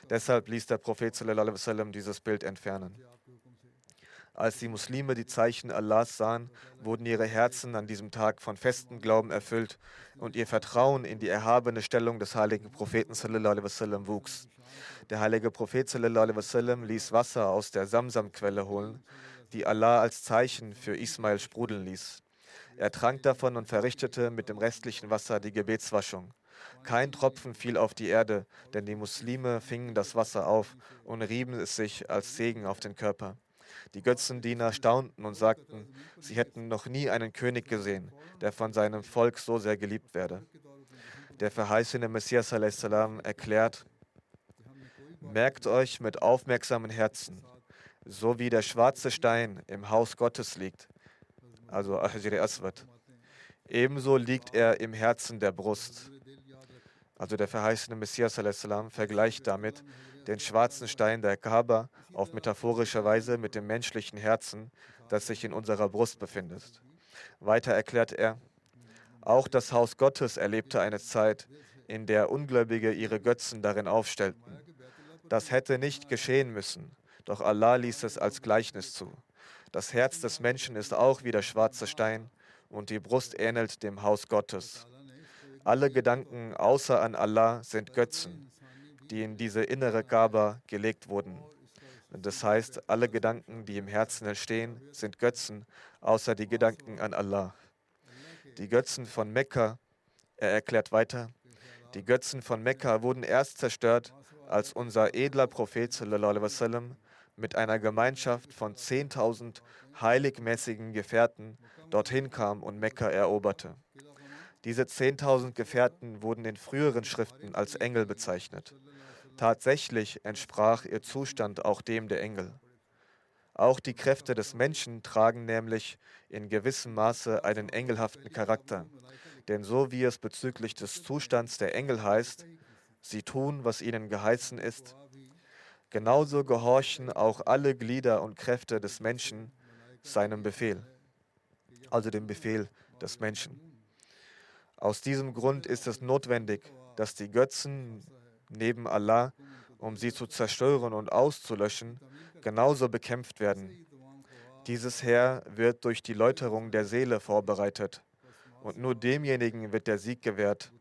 Deshalb ließ der Prophet sallallahu alaihi wasallam dieses Bild entfernen. Als die Muslime die Zeichen Allahs sahen, wurden ihre Herzen an diesem Tag von festem Glauben erfüllt und ihr Vertrauen in die erhabene Stellung des heiligen Propheten sallallahu alaihi wasallam wuchs. Der heilige Prophet sallallahu alaihi wasallam ließ Wasser aus der Samsam-Quelle holen, die Allah als Zeichen für Ismail sprudeln ließ. Er trank davon und verrichtete mit dem restlichen Wasser die Gebetswaschung. Kein Tropfen fiel auf die Erde, denn die Muslime fingen das Wasser auf und rieben es sich als Segen auf den Körper. Die Götzendiener staunten und sagten, sie hätten noch nie einen König gesehen, der von seinem Volk so sehr geliebt werde. Der verheißene Messias a.s. erklärt, merkt euch mit aufmerksamen Herzen, so wie der schwarze Stein im Haus Gottes liegt, also Hajar Aswad. Ebenso liegt er im Herzen der Brust. Also der verheißene Messias a.s. vergleicht damit den schwarzen Stein der Kaaba auf metaphorische Weise mit dem menschlichen Herzen, das sich in unserer Brust befindet. Weiter erklärt er, auch das Haus Gottes erlebte eine Zeit, in der Ungläubige ihre Götzen darin aufstellten. Das hätte nicht geschehen müssen, doch Allah ließ es als Gleichnis zu. Das Herz des Menschen ist auch wie der schwarze Stein und die Brust ähnelt dem Haus Gottes. Alle Gedanken außer an Allah sind Götzen, die in diese innere Kaaba gelegt wurden. Das heißt, alle Gedanken, die im Herzen entstehen, sind Götzen, außer die Gedanken an Allah. Die Götzen von Mekka, er erklärt weiter, die Götzen von Mekka wurden erst zerstört, als unser edler Prophet sallallahu alaihi wasallam mit einer Gemeinschaft von 10.000 heiligmäßigen Gefährten dorthin kam und Mekka eroberte. Diese 10.000 Gefährten wurden in früheren Schriften als Engel bezeichnet. Tatsächlich entsprach ihr Zustand auch dem der Engel. Auch die Kräfte des Menschen tragen nämlich in gewissem Maße einen engelhaften Charakter. Denn so wie es bezüglich des Zustands der Engel heißt, sie tun, was ihnen geheißen ist, genauso gehorchen auch alle Glieder und Kräfte des Menschen seinem Befehl, also dem Befehl des Menschen. Aus diesem Grund ist es notwendig, dass die Götzen neben Allah, um sie zu zerstören und auszulöschen, genauso bekämpft werden. Dieses Heer wird durch die Läuterung der Seele vorbereitet und nur demjenigen wird der Sieg gewährt,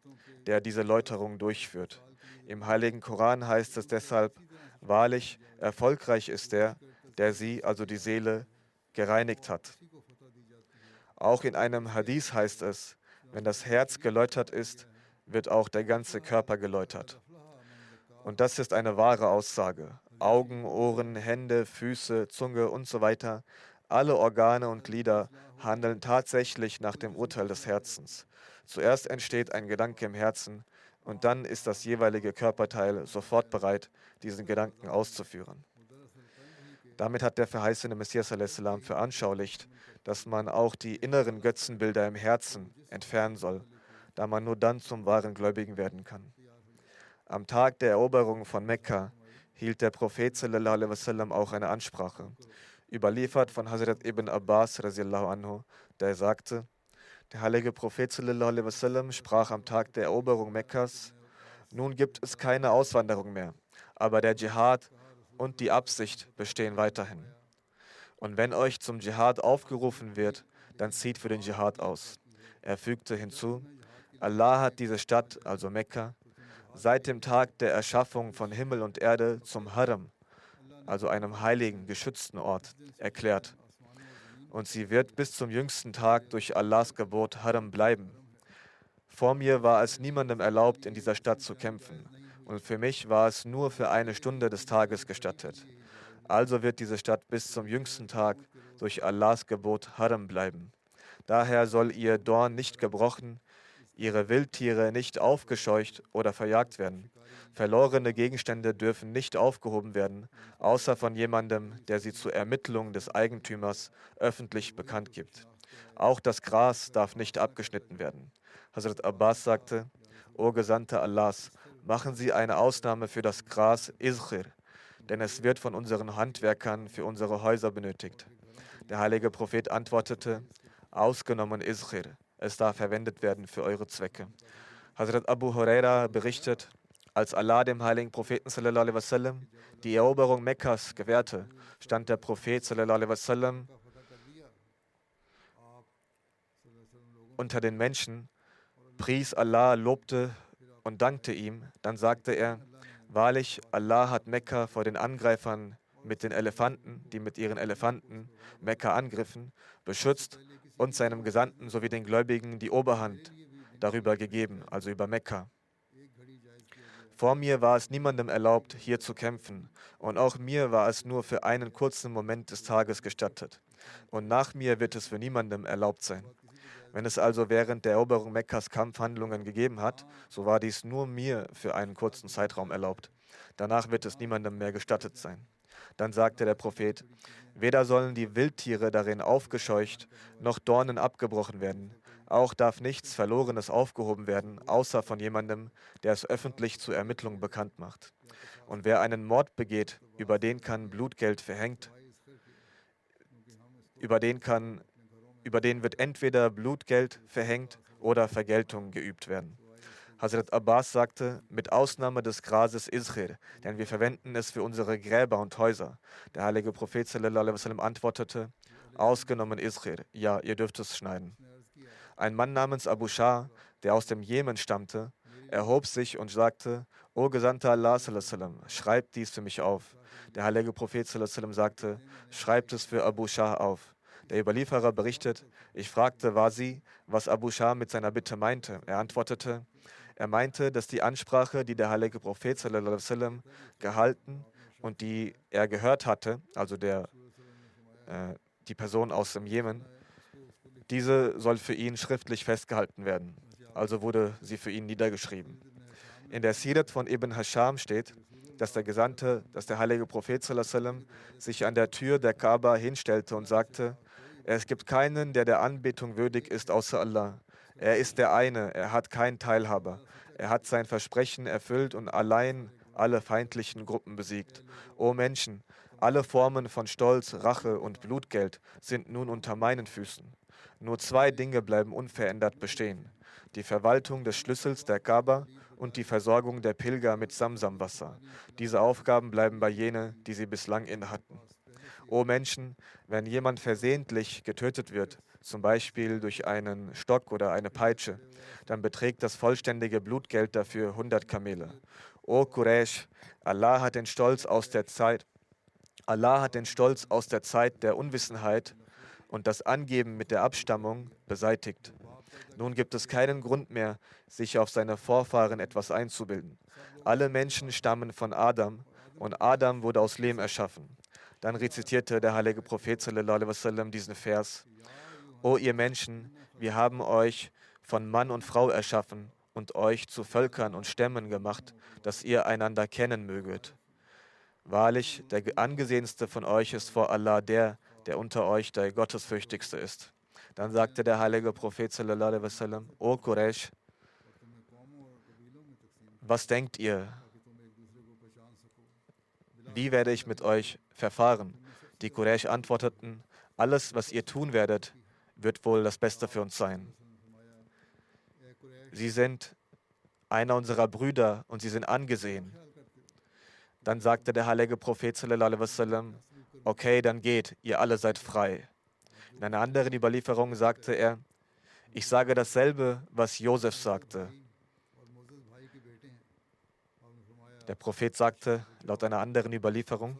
der diese Läuterung durchführt. Im Heiligen Koran heißt es deshalb, wahrlich, erfolgreich ist der, der sie, also die Seele, gereinigt hat. Auch in einem Hadith heißt es, wenn das Herz geläutert ist, wird auch der ganze Körper geläutert. Und das ist eine wahre Aussage. Augen, Ohren, Hände, Füße, Zunge und so weiter, alle Organe und Glieder handeln tatsächlich nach dem Urteil des Herzens. Zuerst entsteht ein Gedanke im Herzen und dann ist das jeweilige Körperteil sofort bereit, diesen Gedanken auszuführen. Damit hat der verheißene Messias a.s. veranschaulicht, dass man auch die inneren Götzenbilder im Herzen entfernen soll, da man nur dann zum wahren Gläubigen werden kann. Am Tag der Eroberung von Mekka hielt der Prophet sallallahu alaihi wasallam auch eine Ansprache, überliefert von Hazrat ibn Abbas radiallahu anhu, der sagte, der heilige Prophet sallallahu alaihi wasallam sprach am Tag der Eroberung Mekkas, nun gibt es keine Auswanderung mehr, aber der Dschihad und die Absicht bestehen weiterhin. Und wenn euch zum Dschihad aufgerufen wird, dann zieht für den Dschihad aus. Er fügte hinzu, Allah hat diese Stadt, also Mekka, seit dem Tag der Erschaffung von Himmel und Erde zum Haram, also einem heiligen, geschützten Ort, erklärt. Und sie wird bis zum jüngsten Tag durch Allahs Gebot Haram bleiben. Vor mir war es niemandem erlaubt, in dieser Stadt zu kämpfen. Und für mich war es nur für eine Stunde des Tages gestattet. Also wird diese Stadt bis zum jüngsten Tag durch Allahs Gebot Haram bleiben. Daher soll ihr Dorn nicht gebrochen, ihre Wildtiere nicht aufgescheucht oder verjagt werden. Verlorene Gegenstände dürfen nicht aufgehoben werden, außer von jemandem, der sie zur Ermittlung des Eigentümers öffentlich bekannt gibt. Auch das Gras darf nicht abgeschnitten werden. Hazrat Abbas sagte, O Gesandter Allahs, machen Sie eine Ausnahme für das Gras Izkhir, denn es wird von unseren Handwerkern für unsere Häuser benötigt. Der heilige Prophet antwortete, ausgenommen Izkhir, es darf verwendet werden für eure Zwecke. Hazrat Abu Huraira berichtet, Als Allah dem heiligen Propheten sallallahu alaihi wasallam die Eroberung Mekkas gewährte, stand der Prophet sallallahu alaihi wasallam मक्का फतह कर दिया, आप सल्लल्लाहु अलैहि वसल्लम लोगों unter den Menschen, pries Allah, lobte und dankte ihm. Dann sagte er, wahrlich, Allah hat Mekka vor den Angreifern mit den Elefanten, die mit ihren Elefanten Mekka angriffen, beschützt und seinem Gesandten sowie den Gläubigen die Oberhand darüber gegeben, also über Mekka. एक घड़ी जायज़ किया गया। Vor mir war es niemandem erlaubt, hier zu kämpfen, und auch mir war es nur für einen kurzen Moment des Tages gestattet. Und nach mir wird es für niemandem erlaubt sein. Wenn es also während der Eroberung Mekkas Kampfhandlungen gegeben hat, so war dies nur mir für einen kurzen Zeitraum erlaubt. Danach wird es niemandem mehr gestattet sein. Dann sagte der Prophet, weder sollen die Wildtiere darin aufgescheucht, noch Dornen abgebrochen werden. Auch darf nichts Verlorenes aufgehoben werden, außer von jemandem, der es öffentlich zur Ermittlung bekannt macht. Und wer einen Mord begeht, über den kann Blutgeld verhängt, über den wird entweder Blutgeld verhängt oder Vergeltung geübt werden. Hazrat Abbas sagte, mit Ausnahme des Grases Izhir, denn wir verwenden es für unsere Gräber und Häuser. Der heilige Prophet sallallahu alaihi wasallam antwortete, ausgenommen Izhir, ja, ihr dürft es schneiden. Ein Mann namens Abu Shah, der aus dem Jemen stammte, erhob sich und sagte, O Gesandter Allah sallallahu alaihi wasallam, schreibt dies für mich auf. Der heilige Prophet sallallahu alaihi wasallam sagte, schreibt es für Abu Shah auf. Der Überlieferer berichtet, ich fragte Wasi, was Abu Shah mit seiner Bitte meinte. Er antwortete, er meinte, dass die Ansprache, die der heilige Prophet sallallahu alaihi wasallam gehalten und die er gehört hatte, also die Person aus dem Jemen, diese soll für ihn schriftlich festgehalten werden. Also wurde sie für ihn niedergeschrieben. In der Sirat von Ibn Hasham steht, dass der heilige Prophet sallallahu alaihi wasallam sich an der Tür der Kaaba hinstellte und sagte, es gibt keinen, der der Anbetung würdig ist, außer Allah. Er ist der eine, er hat keinen Teilhaber. Er hat sein Versprechen erfüllt und allein alle feindlichen Gruppen besiegt. O Menschen, alle Formen von Stolz, Rache und Blutgeld sind nun unter meinen Füßen. Nur zwei Dinge bleiben unverändert bestehen: die Verwaltung des Schlüssels der Kaaba und die Versorgung der Pilger mit Samsamwasser. Diese Aufgaben bleiben bei jenen, die sie bislang innehatten. O Menschen, wenn jemand versehentlich getötet wird, zum Beispiel durch einen Stock oder eine Peitsche, dann beträgt das vollständige Blutgeld dafür 100 Kamele. O Quraysh, Allah hat den Stolz aus der Zeit der Unwissenheit und das Angeben mit der Abstammung beseitigt. Nun gibt es keinen Grund mehr, sich auf seine Vorfahren etwas einzubilden. Alle Menschen stammen von Adam und Adam wurde aus Lehm erschaffen. Dann rezitierte der heilige Prophet sallallahu alaihi wasallam diesen Vers: O ihr Menschen, wir haben euch von Mann und Frau erschaffen und euch zu Völkern und Stämmen gemacht, dass ihr einander kennen möget. Wahrlich, der angesehenste von euch ist vor Allah der unter euch der Gottesfürchtigste ist. Dann sagte der heilige Prophet sallallahu alaihi wasallam: O Quraysh, was denkt ihr? Wie werde ich mit euch verfahren? Die Quraysh antworteten: Alles, was ihr tun werdet, wird wohl das Beste für uns sein. Sie sind einer unserer Brüder und sie sind angesehen. Dann sagte der heilige Prophet sallallahu alaihi wasallam: Okay, dann geht, ihr alle seid frei. In einer anderen Überlieferung sagte er: Ich sage dasselbe, was Josef sagte. Der Prophet sagte, laut einer anderen Überlieferung: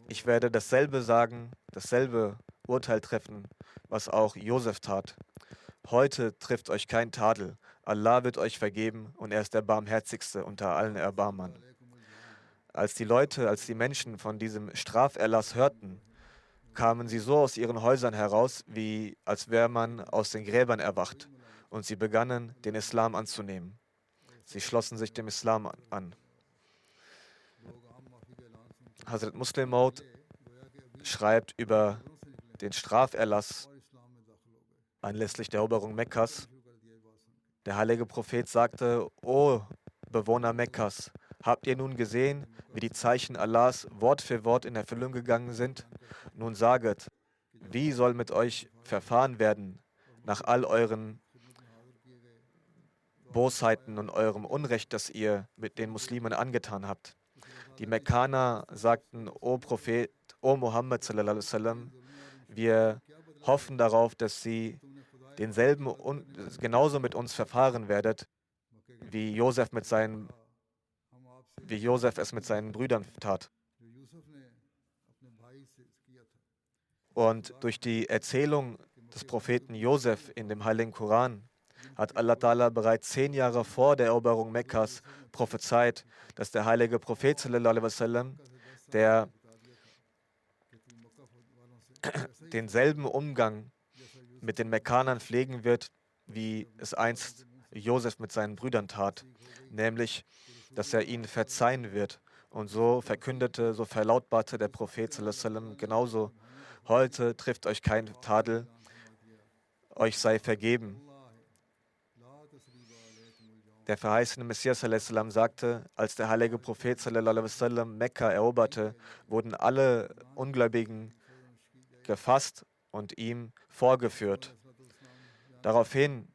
Ich werde dasselbe sagen, dasselbe Urteil treffen, was auch Josef tat. Heute trifft euch kein Tadel. Allah wird euch vergeben und er ist der Barmherzigste unter allen Erbarmern. Als die Menschen von diesem Straferlass hörten, kamen sie so aus ihren Häusern heraus, wie als wäre man aus den Gräbern erwacht, und sie begannen, den Islam anzunehmen. Sie schlossen sich dem Islam an. Hazrat Muslim Maud schreibt über den Straferlass anlässlich der Eroberung Mekkas. Der heilige Prophet sagte: O Bewohner Mekkas, Habt ihr nun gesehen, wie die Zeichen Allahs Wort für Wort in Erfüllung gegangen sind? Nun saget, wie soll mit euch verfahren werden nach all euren Bosheiten und eurem Unrecht, das ihr mit den Muslimen angetan habt? Die Mekkaner sagten, O Prophet, O Muhammad sallallahu alaihi wasallam, wir hoffen darauf, dass sie genauso mit uns verfahren werdet, wie Josef es mit seinen Brüdern tat. Und durch die Erzählung des Propheten Josef in dem Heiligen Koran hat Allah Ta'ala bereits 10 Jahre vor der Eroberung Mekkas prophezeit, dass der heilige Prophet sallallahu alaihi wasallam, der denselben Umgang mit den Mekkanern pflegen wird, wie es einst Josef mit seinen Brüdern tat, nämlich, dass er ihnen verzeihen wird. Und so verlautbarte der Prophet sallallahu alaihi wasallam genauso: Heute trifft euch kein Tadel, euch sei vergeben. Der verheißene Messias sallallahu alaihi wasallam sagte, als der heilige Prophet sallallahu alaihi wasallam Mekka eroberte, wurden alle Ungläubigen gefasst und ihm vorgeführt. Daraufhin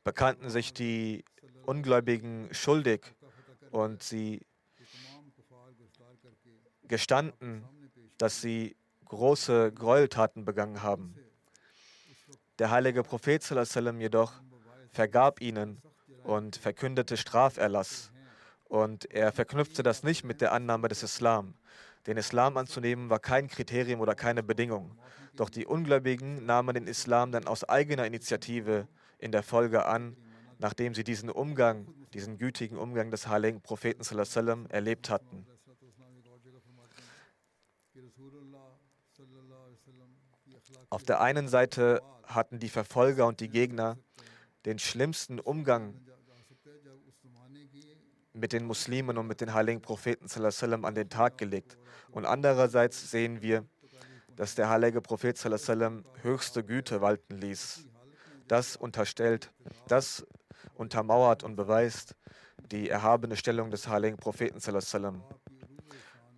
bekannten sich die Ungläubigen schuldig und sie gestanden, dass sie große Gräueltaten begangen haben. Der heilige Prophet sallallahu alaihi wasallam jedoch vergab ihnen und verkündete Straferlass. Und er verknüpfte das nicht mit der Annahme des Islam. Den Islam anzunehmen war kein Kriterium oder keine Bedingung. Doch die Ungläubigen nahmen den Islam dann aus eigener Initiative in der Folge an, nachdem sie diesen gütigen Umgang des heiligen Propheten sallallahu alaihi wasallam erlebt hatten. Auf der einen Seite hatten die Verfolger und die Gegner den schlimmsten Umgang mit den Muslimen und mit den heiligen Propheten sallallahu alaihi wasallam an den Tag gelegt. Und andererseits sehen wir, dass der heilige Prophet sallallahu alaihi wasallam höchste Güte walten ließ. Das untermauert und beweist die erhabene Stellung des heiligen Propheten sallallahu alaihi wasallam.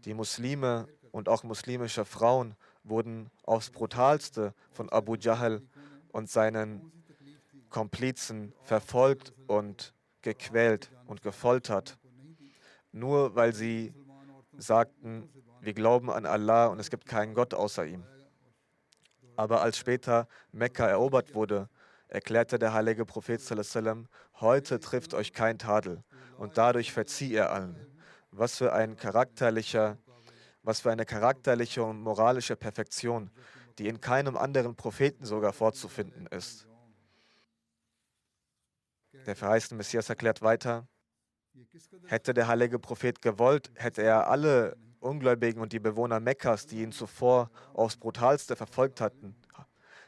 Die Muslime und auch muslimische Frauen wurden aufs Brutalste von Abu Jahl und seinen Komplizen verfolgt und gequält und gefoltert, nur weil sie sagten, wir glauben an Allah und es gibt keinen Gott außer ihm. Aber als später Mekka erobert wurde, erklärte der heilige Prophet sallallahu alaihi wasallam, heute trifft euch kein Tadel, und dadurch verzieh er allen. Was für eine charakterliche und moralische Perfektion, die in keinem anderen Propheten sogar vorzufinden ist. Der verheißene Messias erklärt weiter, hätte der heilige Prophet gewollt, hätte er alle Ungläubigen und die Bewohner Mekkas, die ihn zuvor aufs Brutalste verfolgt hatten,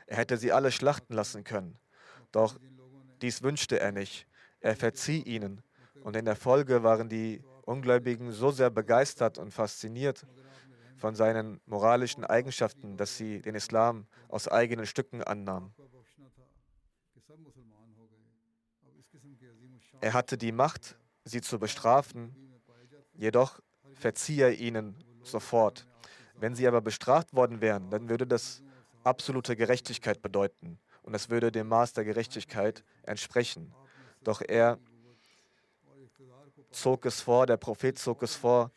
er hätte sie alle schlachten lassen können. Doch dies wünschte er nicht. Er verzieh ihnen. Und in der Folge waren die Ungläubigen so sehr begeistert und fasziniert von seinen moralischen Eigenschaften, dass sie den Islam aus eigenen Stücken annahmen. Er hatte die Macht, sie zu bestrafen, jedoch verzieh er ihnen sofort. Wenn sie aber bestraft worden wären, dann würde das absolute Gerechtigkeit bedeuten und es würde dem Maß der Gerechtigkeit entsprechen. Doch der Prophet zog es vor,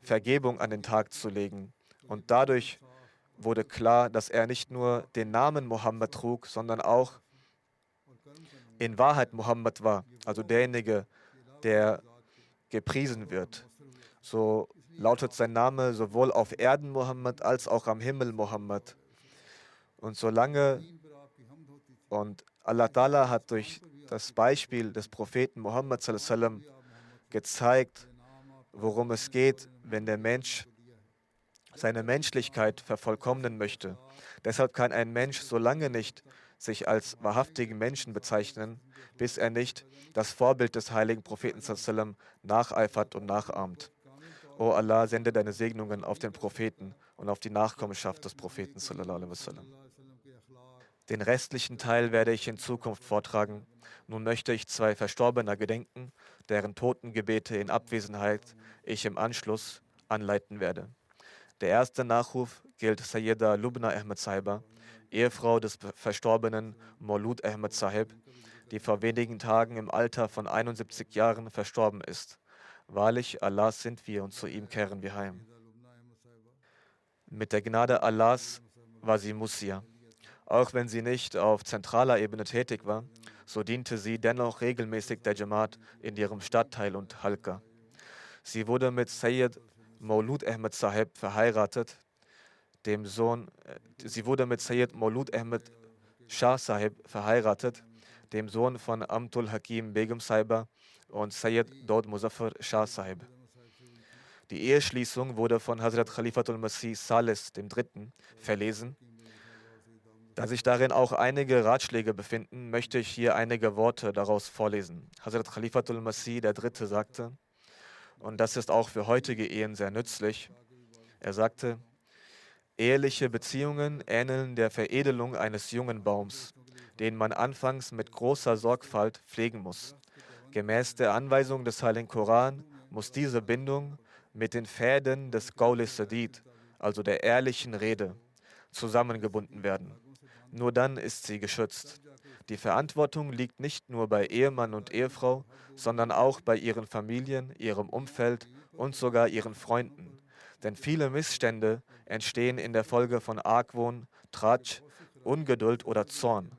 Vergebung an den Tag zu legen. Und dadurch wurde klar, dass er nicht nur den Namen Mohammed trug, sondern auch in Wahrheit Mohammed war, also derjenige, der gepriesen wird. So lautet sein Name sowohl auf Erden Mohammed als auch am Himmel Mohammed. Und Allah Ta'ala hat durch das Beispiel des Propheten Mohammed sallallahu alaihi wasallam gezeigt, worum es geht, wenn der Mensch seine Menschlichkeit vervollkommnen möchte. Deshalb kann ein Mensch so lange nicht sich als wahrhaftigen Menschen bezeichnen, bis er nicht das Vorbild des heiligen Propheten sallallahu alaihi wasallam nacheifert und nachahmt. O Allah, sende deine Segnungen auf den Propheten und auf die Nachkommenschaft des Propheten sallallahu alaihi wasallam. Den restlichen Teil werde ich in Zukunft vortragen. Nun möchte ich 2 Verstorbener gedenken. deren Totengebete in Abwesenheit ich im Anschluss anleiten werde. Der erste Nachruf gilt Sayyida Lubna Ahmed Sahiba, Ehefrau des verstorbenen Maulud Ahmed Sahib, die vor wenigen Tagen im Alter von 71 Jahren verstorben ist. Wahrlich, Allah sind wir und zu ihm kehren wir heim. Mit der Gnade Allahs war sie Musia. Auch wenn sie nicht auf zentraler Ebene tätig war, so diente sie dennoch regelmäßig der Jamaat in ihrem Stadtteil und Halqa. Sie wurde mit Sayyid Maulud Ahmed Sahib verheiratet, sie wurde mit Sayyid Maulud Ahmed Shah Sahib verheiratet, dem Sohn von Amtul Hakim Begum Sahiba und Sayyid Daud Muzaffar Shah Sahib. Die Eheschließung wurde von Hazrat Khalifatul Masih Salis III. Verlesen. Da sich darin auch einige Ratschläge befinden, möchte ich hier einige Worte daraus vorlesen. Hazrat Khalifatul Masih III. Sagte, und das ist auch für heutige Ehen sehr nützlich, er sagte, eheliche Beziehungen ähneln der Veredelung eines jungen Baums, den man anfangs mit großer Sorgfalt pflegen muss. Gemäß der Anweisung des Heiligen Koran muss diese Bindung mit den Fäden des Qawl Sadid, also der ehrlichen Rede, zusammengebunden werden. Nur dann ist sie geschützt. Die Verantwortung liegt nicht nur bei Ehemann und Ehefrau, sondern auch bei ihren Familien, ihrem Umfeld und sogar ihren Freunden. Denn viele Missstände entstehen in der Folge von Argwohn, Tratsch, Ungeduld oder Zorn.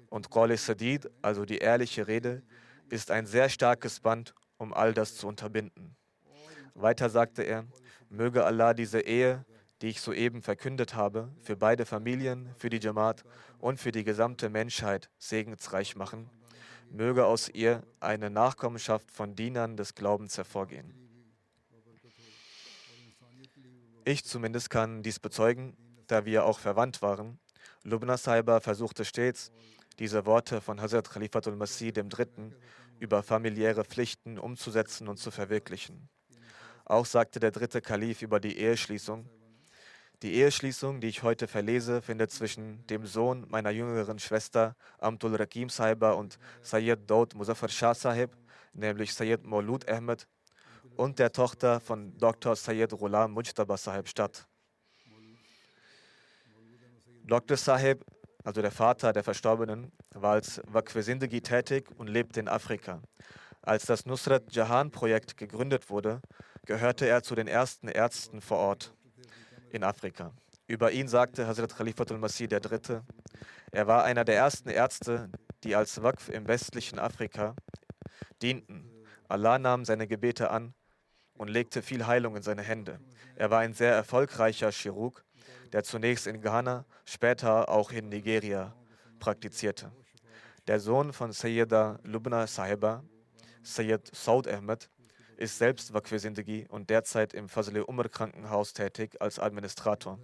Und Qawl Sadid, also die ehrliche Rede, ist ein sehr starkes Band, um all das zu unterbinden. Weiter sagte er, möge Allah diese Ehe, die ich soeben verkündet habe, für beide Familien, für die Jamaat und für die gesamte Menschheit segensreich machen. Möge aus ihr eine Nachkommenschaft von Dienern des Glaubens hervorgehen. Ich zumindest kann dies bezeugen, da wir auch verwandt waren. Lubna Sahiba versuchte stets, diese Worte von Hazrat Khalifatul Masih III. Über familiäre Pflichten umzusetzen und zu verwirklichen. Auch sagte der dritte Kalif über die Eheschließung, die Eheschließung, die ich heute verlese, findet zwischen dem Sohn meiner jüngeren Schwester Amtul Rakim Sahiba und Sayyid Daud Muzaffar Shah Sahib, nämlich Sayyid Maulud Ahmed, und der Tochter von Dr. Sayyid Ghulam Mujtaba Sahib statt. Dr. Sahib, also der Vater der Verstorbenen, war als Waqf Zindagi tätig und lebte in Afrika. Als das Nusrat Jahan Projekt gegründet wurde, gehörte er zu den ersten Ärzten vor Ort in Afrika. Über ihn sagte Hazrat Khalifatul Masih III., er war einer der ersten Ärzte, die als Waqf im westlichen Afrika dienten. Allah nahm seine Gebete an und legte viel Heilung in seine Hände. Er war ein sehr erfolgreicher Chirurg, der zunächst in Ghana, später auch in Nigeria praktizierte. Der Sohn von Sayyida Lubna Sahiba, Sayyid Saud Ahmed, ist selbst Waqf Zindagi und derzeit im Fazl-e Umar Krankenhaus tätig als Administrator.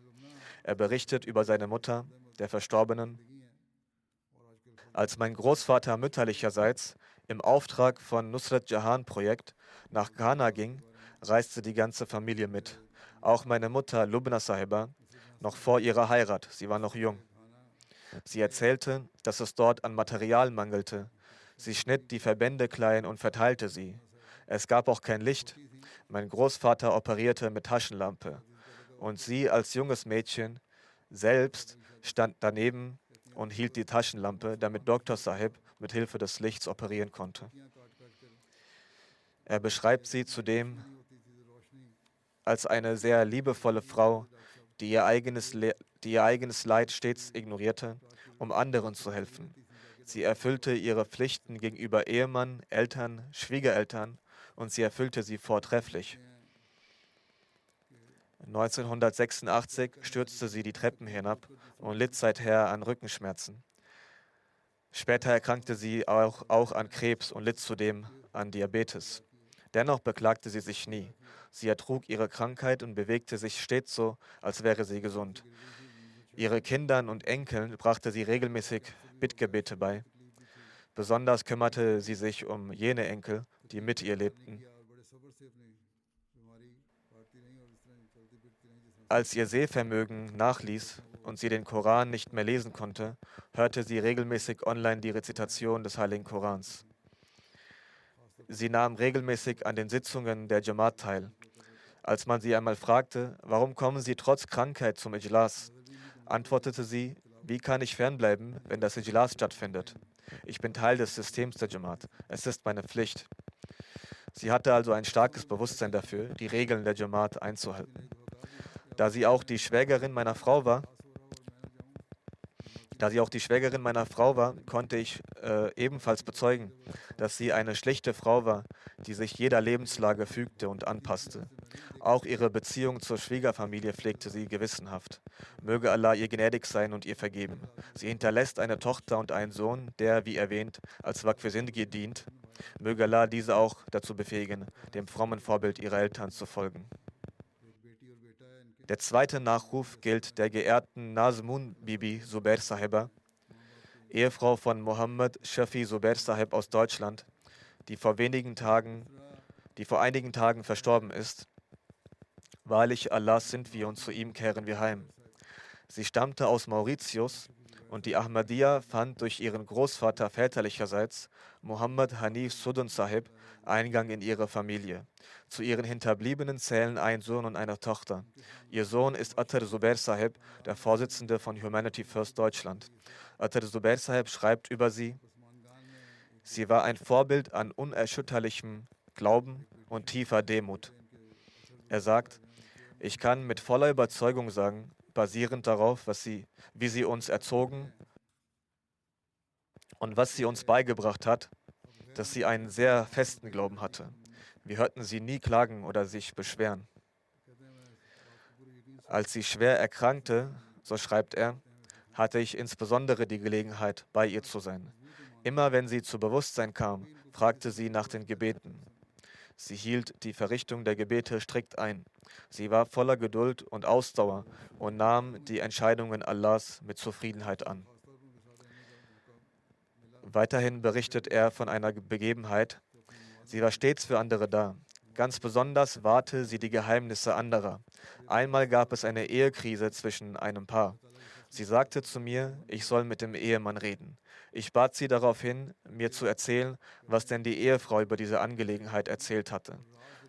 Er berichtet über seine Mutter, der Verstorbenen. Als mein Großvater mütterlicherseits im Auftrag von Nusrat Jahan Projekt nach Ghana ging, reiste die ganze Familie mit. Auch meine Mutter Lubna Sahiba, noch vor ihrer Heirat, sie war noch jung. Sie erzählte, dass es dort an Material mangelte. Sie schnitt die Verbände klein und verteilte sie. Es gab auch kein Licht. Mein Großvater operierte mit Taschenlampe. Und sie als junges Mädchen selbst stand daneben und hielt die Taschenlampe, damit Dr. Sahib mit Hilfe des Lichts operieren konnte. Er beschreibt sie zudem als eine sehr liebevolle Frau, die ihr eigenes Leid stets ignorierte, um anderen zu helfen. Sie erfüllte ihre Pflichten gegenüber Ehemann, Eltern, Schwiegereltern und sie erfüllte sie vortrefflich. 1986 stürzte sie die Treppen hinab und litt seither an Rückenschmerzen. Später erkrankte sie auch an Krebs und litt zudem an Diabetes. Dennoch beklagte sie sich nie. Sie ertrug ihre Krankheit und bewegte sich stets so, als wäre sie gesund. Ihre Kindern und Enkeln brachte sie regelmäßig Bittgebete bei. Besonders kümmerte sie sich um jene Enkel, die mit ihr lebten. Als ihr Sehvermögen nachließ und sie den Koran nicht mehr lesen konnte, hörte sie regelmäßig online die Rezitation des Heiligen Korans. Sie nahm regelmäßig an den Sitzungen der Jamaat teil. Als man sie einmal fragte, warum kommen Sie trotz Krankheit zum Ijlas, antwortete sie, wie kann ich fernbleiben, wenn das Ijlas stattfindet? Ich bin Teil des Systems der Jamaat. Es ist meine Pflicht. Sie hatte also ein starkes Bewusstsein dafür, die Regeln der Jamaat einzuhalten. Da sie auch die Schwägerin meiner Frau war, konnte ich ebenfalls bezeugen, dass sie eine schlichte Frau war, die sich jeder Lebenslage fügte und anpasste. Auch ihre Beziehung zur Schwiegerfamilie pflegte sie gewissenhaft. Möge Allah ihr gnädig sein und ihr vergeben. Sie hinterlässt eine Tochter und einen Sohn, der, wie erwähnt, als Waqf für Sindgi dient. Möge Allah diese auch dazu befähigen, dem frommen Vorbild ihrer Eltern zu folgen. Der zweite Nachruf gilt der geehrten Nazmun Bibi Zubair Sahiba, Ehefrau von Mohammed Shafi Zubair Sahib aus Deutschland, die vor einigen Tagen verstorben ist. Wahrlich, Allah sind wir und zu ihm kehren wir heim. Sie stammte aus Mauritius und die Ahmadiyya fand durch ihren Großvater väterlicherseits, Muhammad Hanif Sudun Sahib, Eingang in ihre Familie. Zu ihren Hinterbliebenen zählen ein Sohn und eine Tochter. Ihr Sohn ist Attar Zubair Sahib, der Vorsitzende von Humanity First Deutschland. Attar Zubair Sahib schreibt über sie: Sie war ein Vorbild an unerschütterlichem Glauben und tiefer Demut. Er sagt: Ich kann mit voller Überzeugung sagen, basierend darauf, wie sie uns erzogen und was sie uns beigebracht hat, dass sie einen sehr festen Glauben hatte. Wir hörten sie nie klagen oder sich beschweren. Als sie schwer erkrankte, so schreibt er, hatte ich insbesondere die Gelegenheit, bei ihr zu sein. Immer wenn sie zu Bewusstsein kam, fragte sie nach den Gebeten. Sie hielt die Verrichtung der Gebete strikt ein. Sie war voller Geduld und Ausdauer und nahm die Entscheidungen Allahs mit Zufriedenheit an. Weiterhin berichtet er von einer Begebenheit. Sie war stets für andere da. Ganz besonders wahrte sie die Geheimnisse anderer. Einmal gab es eine Ehekrise zwischen einem Paar. Sie sagte zu mir, ich soll mit dem Ehemann reden. Ich bat sie daraufhin, mir zu erzählen, was denn die Ehefrau über diese Angelegenheit erzählt hatte.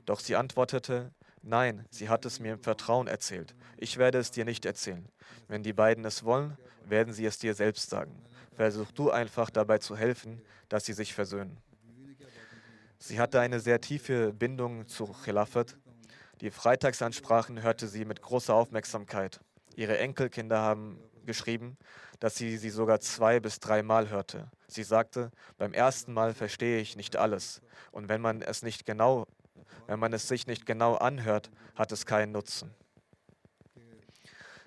Doch sie antwortete, nein, sie hat es mir im Vertrauen erzählt. Ich werde es dir nicht erzählen. Wenn die beiden es wollen, werden sie es dir selbst sagen. Versuch du einfach dabei zu helfen, dass sie sich versöhnen. Sie hatte eine sehr tiefe Bindung zu Khilafat. Die Freitagsansprachen hörte sie mit großer Aufmerksamkeit. Ihre Enkelkinder haben geschrieben, dass sie sogar 2 bis 3 Mal hörte. Sie sagte, beim ersten Mal verstehe ich nicht alles. Und wenn man es sich nicht genau anhört, hat es keinen Nutzen.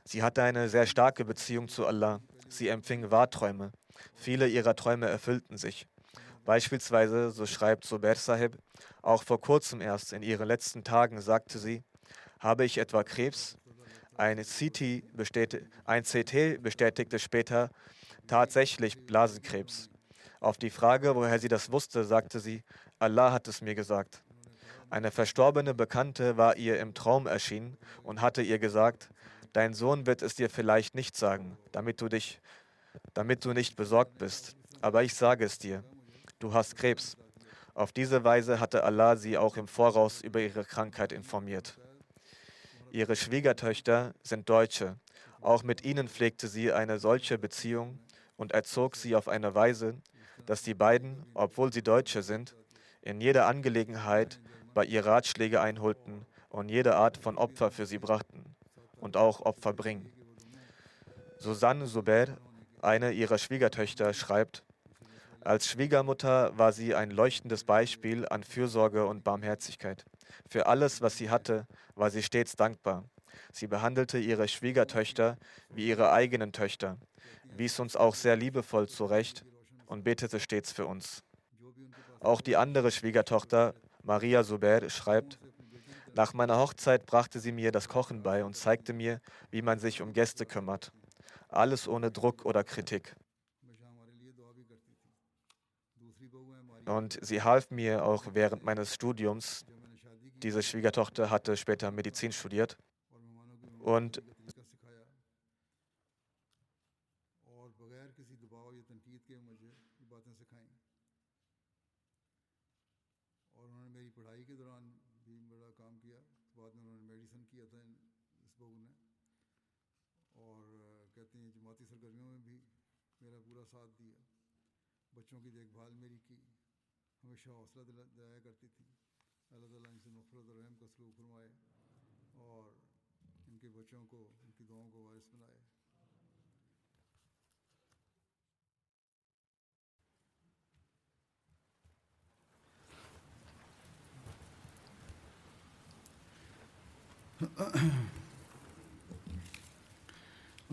Sie hatte eine sehr starke Beziehung zu Allah. Sie empfing Wahrträume. Viele ihrer Träume erfüllten sich. Beispielsweise, so schreibt Zubair Sahib, auch vor kurzem erst in ihren letzten Tagen sagte sie, habe ich etwa Krebs? Ein CT bestätigte später tatsächlich Blasenkrebs. Auf die Frage, woher sie das wusste, sagte sie, Allah hat es mir gesagt. Eine verstorbene Bekannte war ihr im Traum erschienen und hatte ihr gesagt, dein Sohn wird es dir vielleicht nicht sagen, damit du nicht besorgt bist. Aber ich sage es dir, du hast Krebs. Auf diese Weise hatte Allah sie auch im Voraus über ihre Krankheit informiert. Ihre Schwiegertöchter sind Deutsche. Auch mit ihnen pflegte sie eine solche Beziehung und erzog sie auf eine Weise, dass die beiden, obwohl sie Deutsche sind, in jeder Angelegenheit bei ihr Ratschläge einholten und jede Art von Opfer für sie brachten und auch Opfer bringen. Susanne Zubair, eine ihrer Schwiegertöchter, schreibt, als Schwiegermutter war sie ein leuchtendes Beispiel an Fürsorge und Barmherzigkeit. Für alles, was sie hatte, war sie stets dankbar. Sie behandelte ihre Schwiegertöchter wie ihre eigenen Töchter, wies uns auch sehr liebevoll zurecht und betete stets für uns. Auch die andere Schwiegertochter, Maria Zubair, schreibt, nach meiner Hochzeit brachte sie mir das Kochen bei und zeigte mir, wie man sich um Gäste kümmert. Alles ohne Druck oder Kritik. Und sie half mir auch während meines Studiums. Diese Schwiegertochter hatte später Medizin studiert. Und मेरी पढ़ाई के दौरान भी बड़ा काम किया, बाद में उन्होंने मेडिसिन किया था इस बहू ने, और कहते हैं जमाती सरगर्मियों में भी मेरा पूरा साथ दिया, बच्चों की देखभाल मेरी की, हमेशा हौसला दिलाया करती थी। अल्लाह ताला इनसे मग़फ़िरत और रहम का सलूक फरमाए और इनके बच्चों को इनकी दुआओं को वारिस बनाए।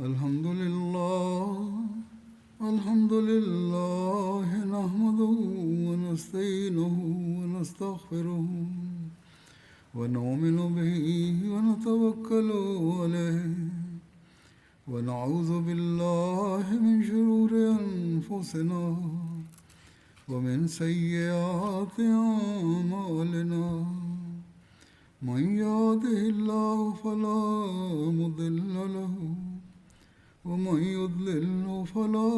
अल्हम्दुलिल्लाह नहमदुहु व नस्तईनुहु व नस्तगफिरुहु व नुमिनु बिही व नतवक्कलु अलैहि व नऊज़ु बिल्लाहि मिन शुरूरि अनफुसिना व मिन सय्यिआति अअमालिना मन यहदिहिल्लाहु फला मुदिल्ल लहु वमन युद्लिल्हु फला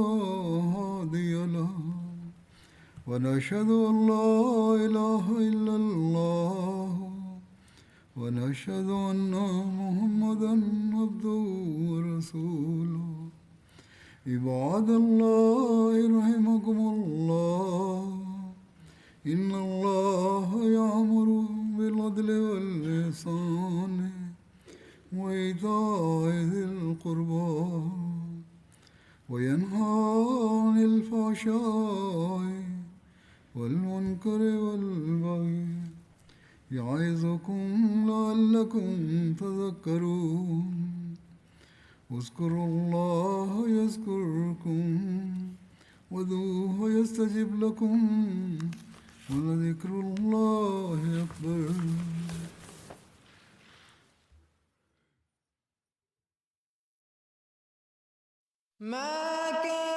हादिय लहु वनशहदु अन ला इलाहा इल्लल्लाह वनशहदु अन्ना मुहम्मदन अब्दुहु व रसूलुहु इबादल्लाहि रहिमकुमुल्लाह इन्नल्लाह यअमुरु बिल अदलि वल इहसानि وإيتاء ذي القربى وينهى عن الفحشاء والمنكر والبغي يعظكم لعلكم تذكرون اذكروا الله يذكركم وادعوه يستجب لكم ولذكر الله أكبر. ما كان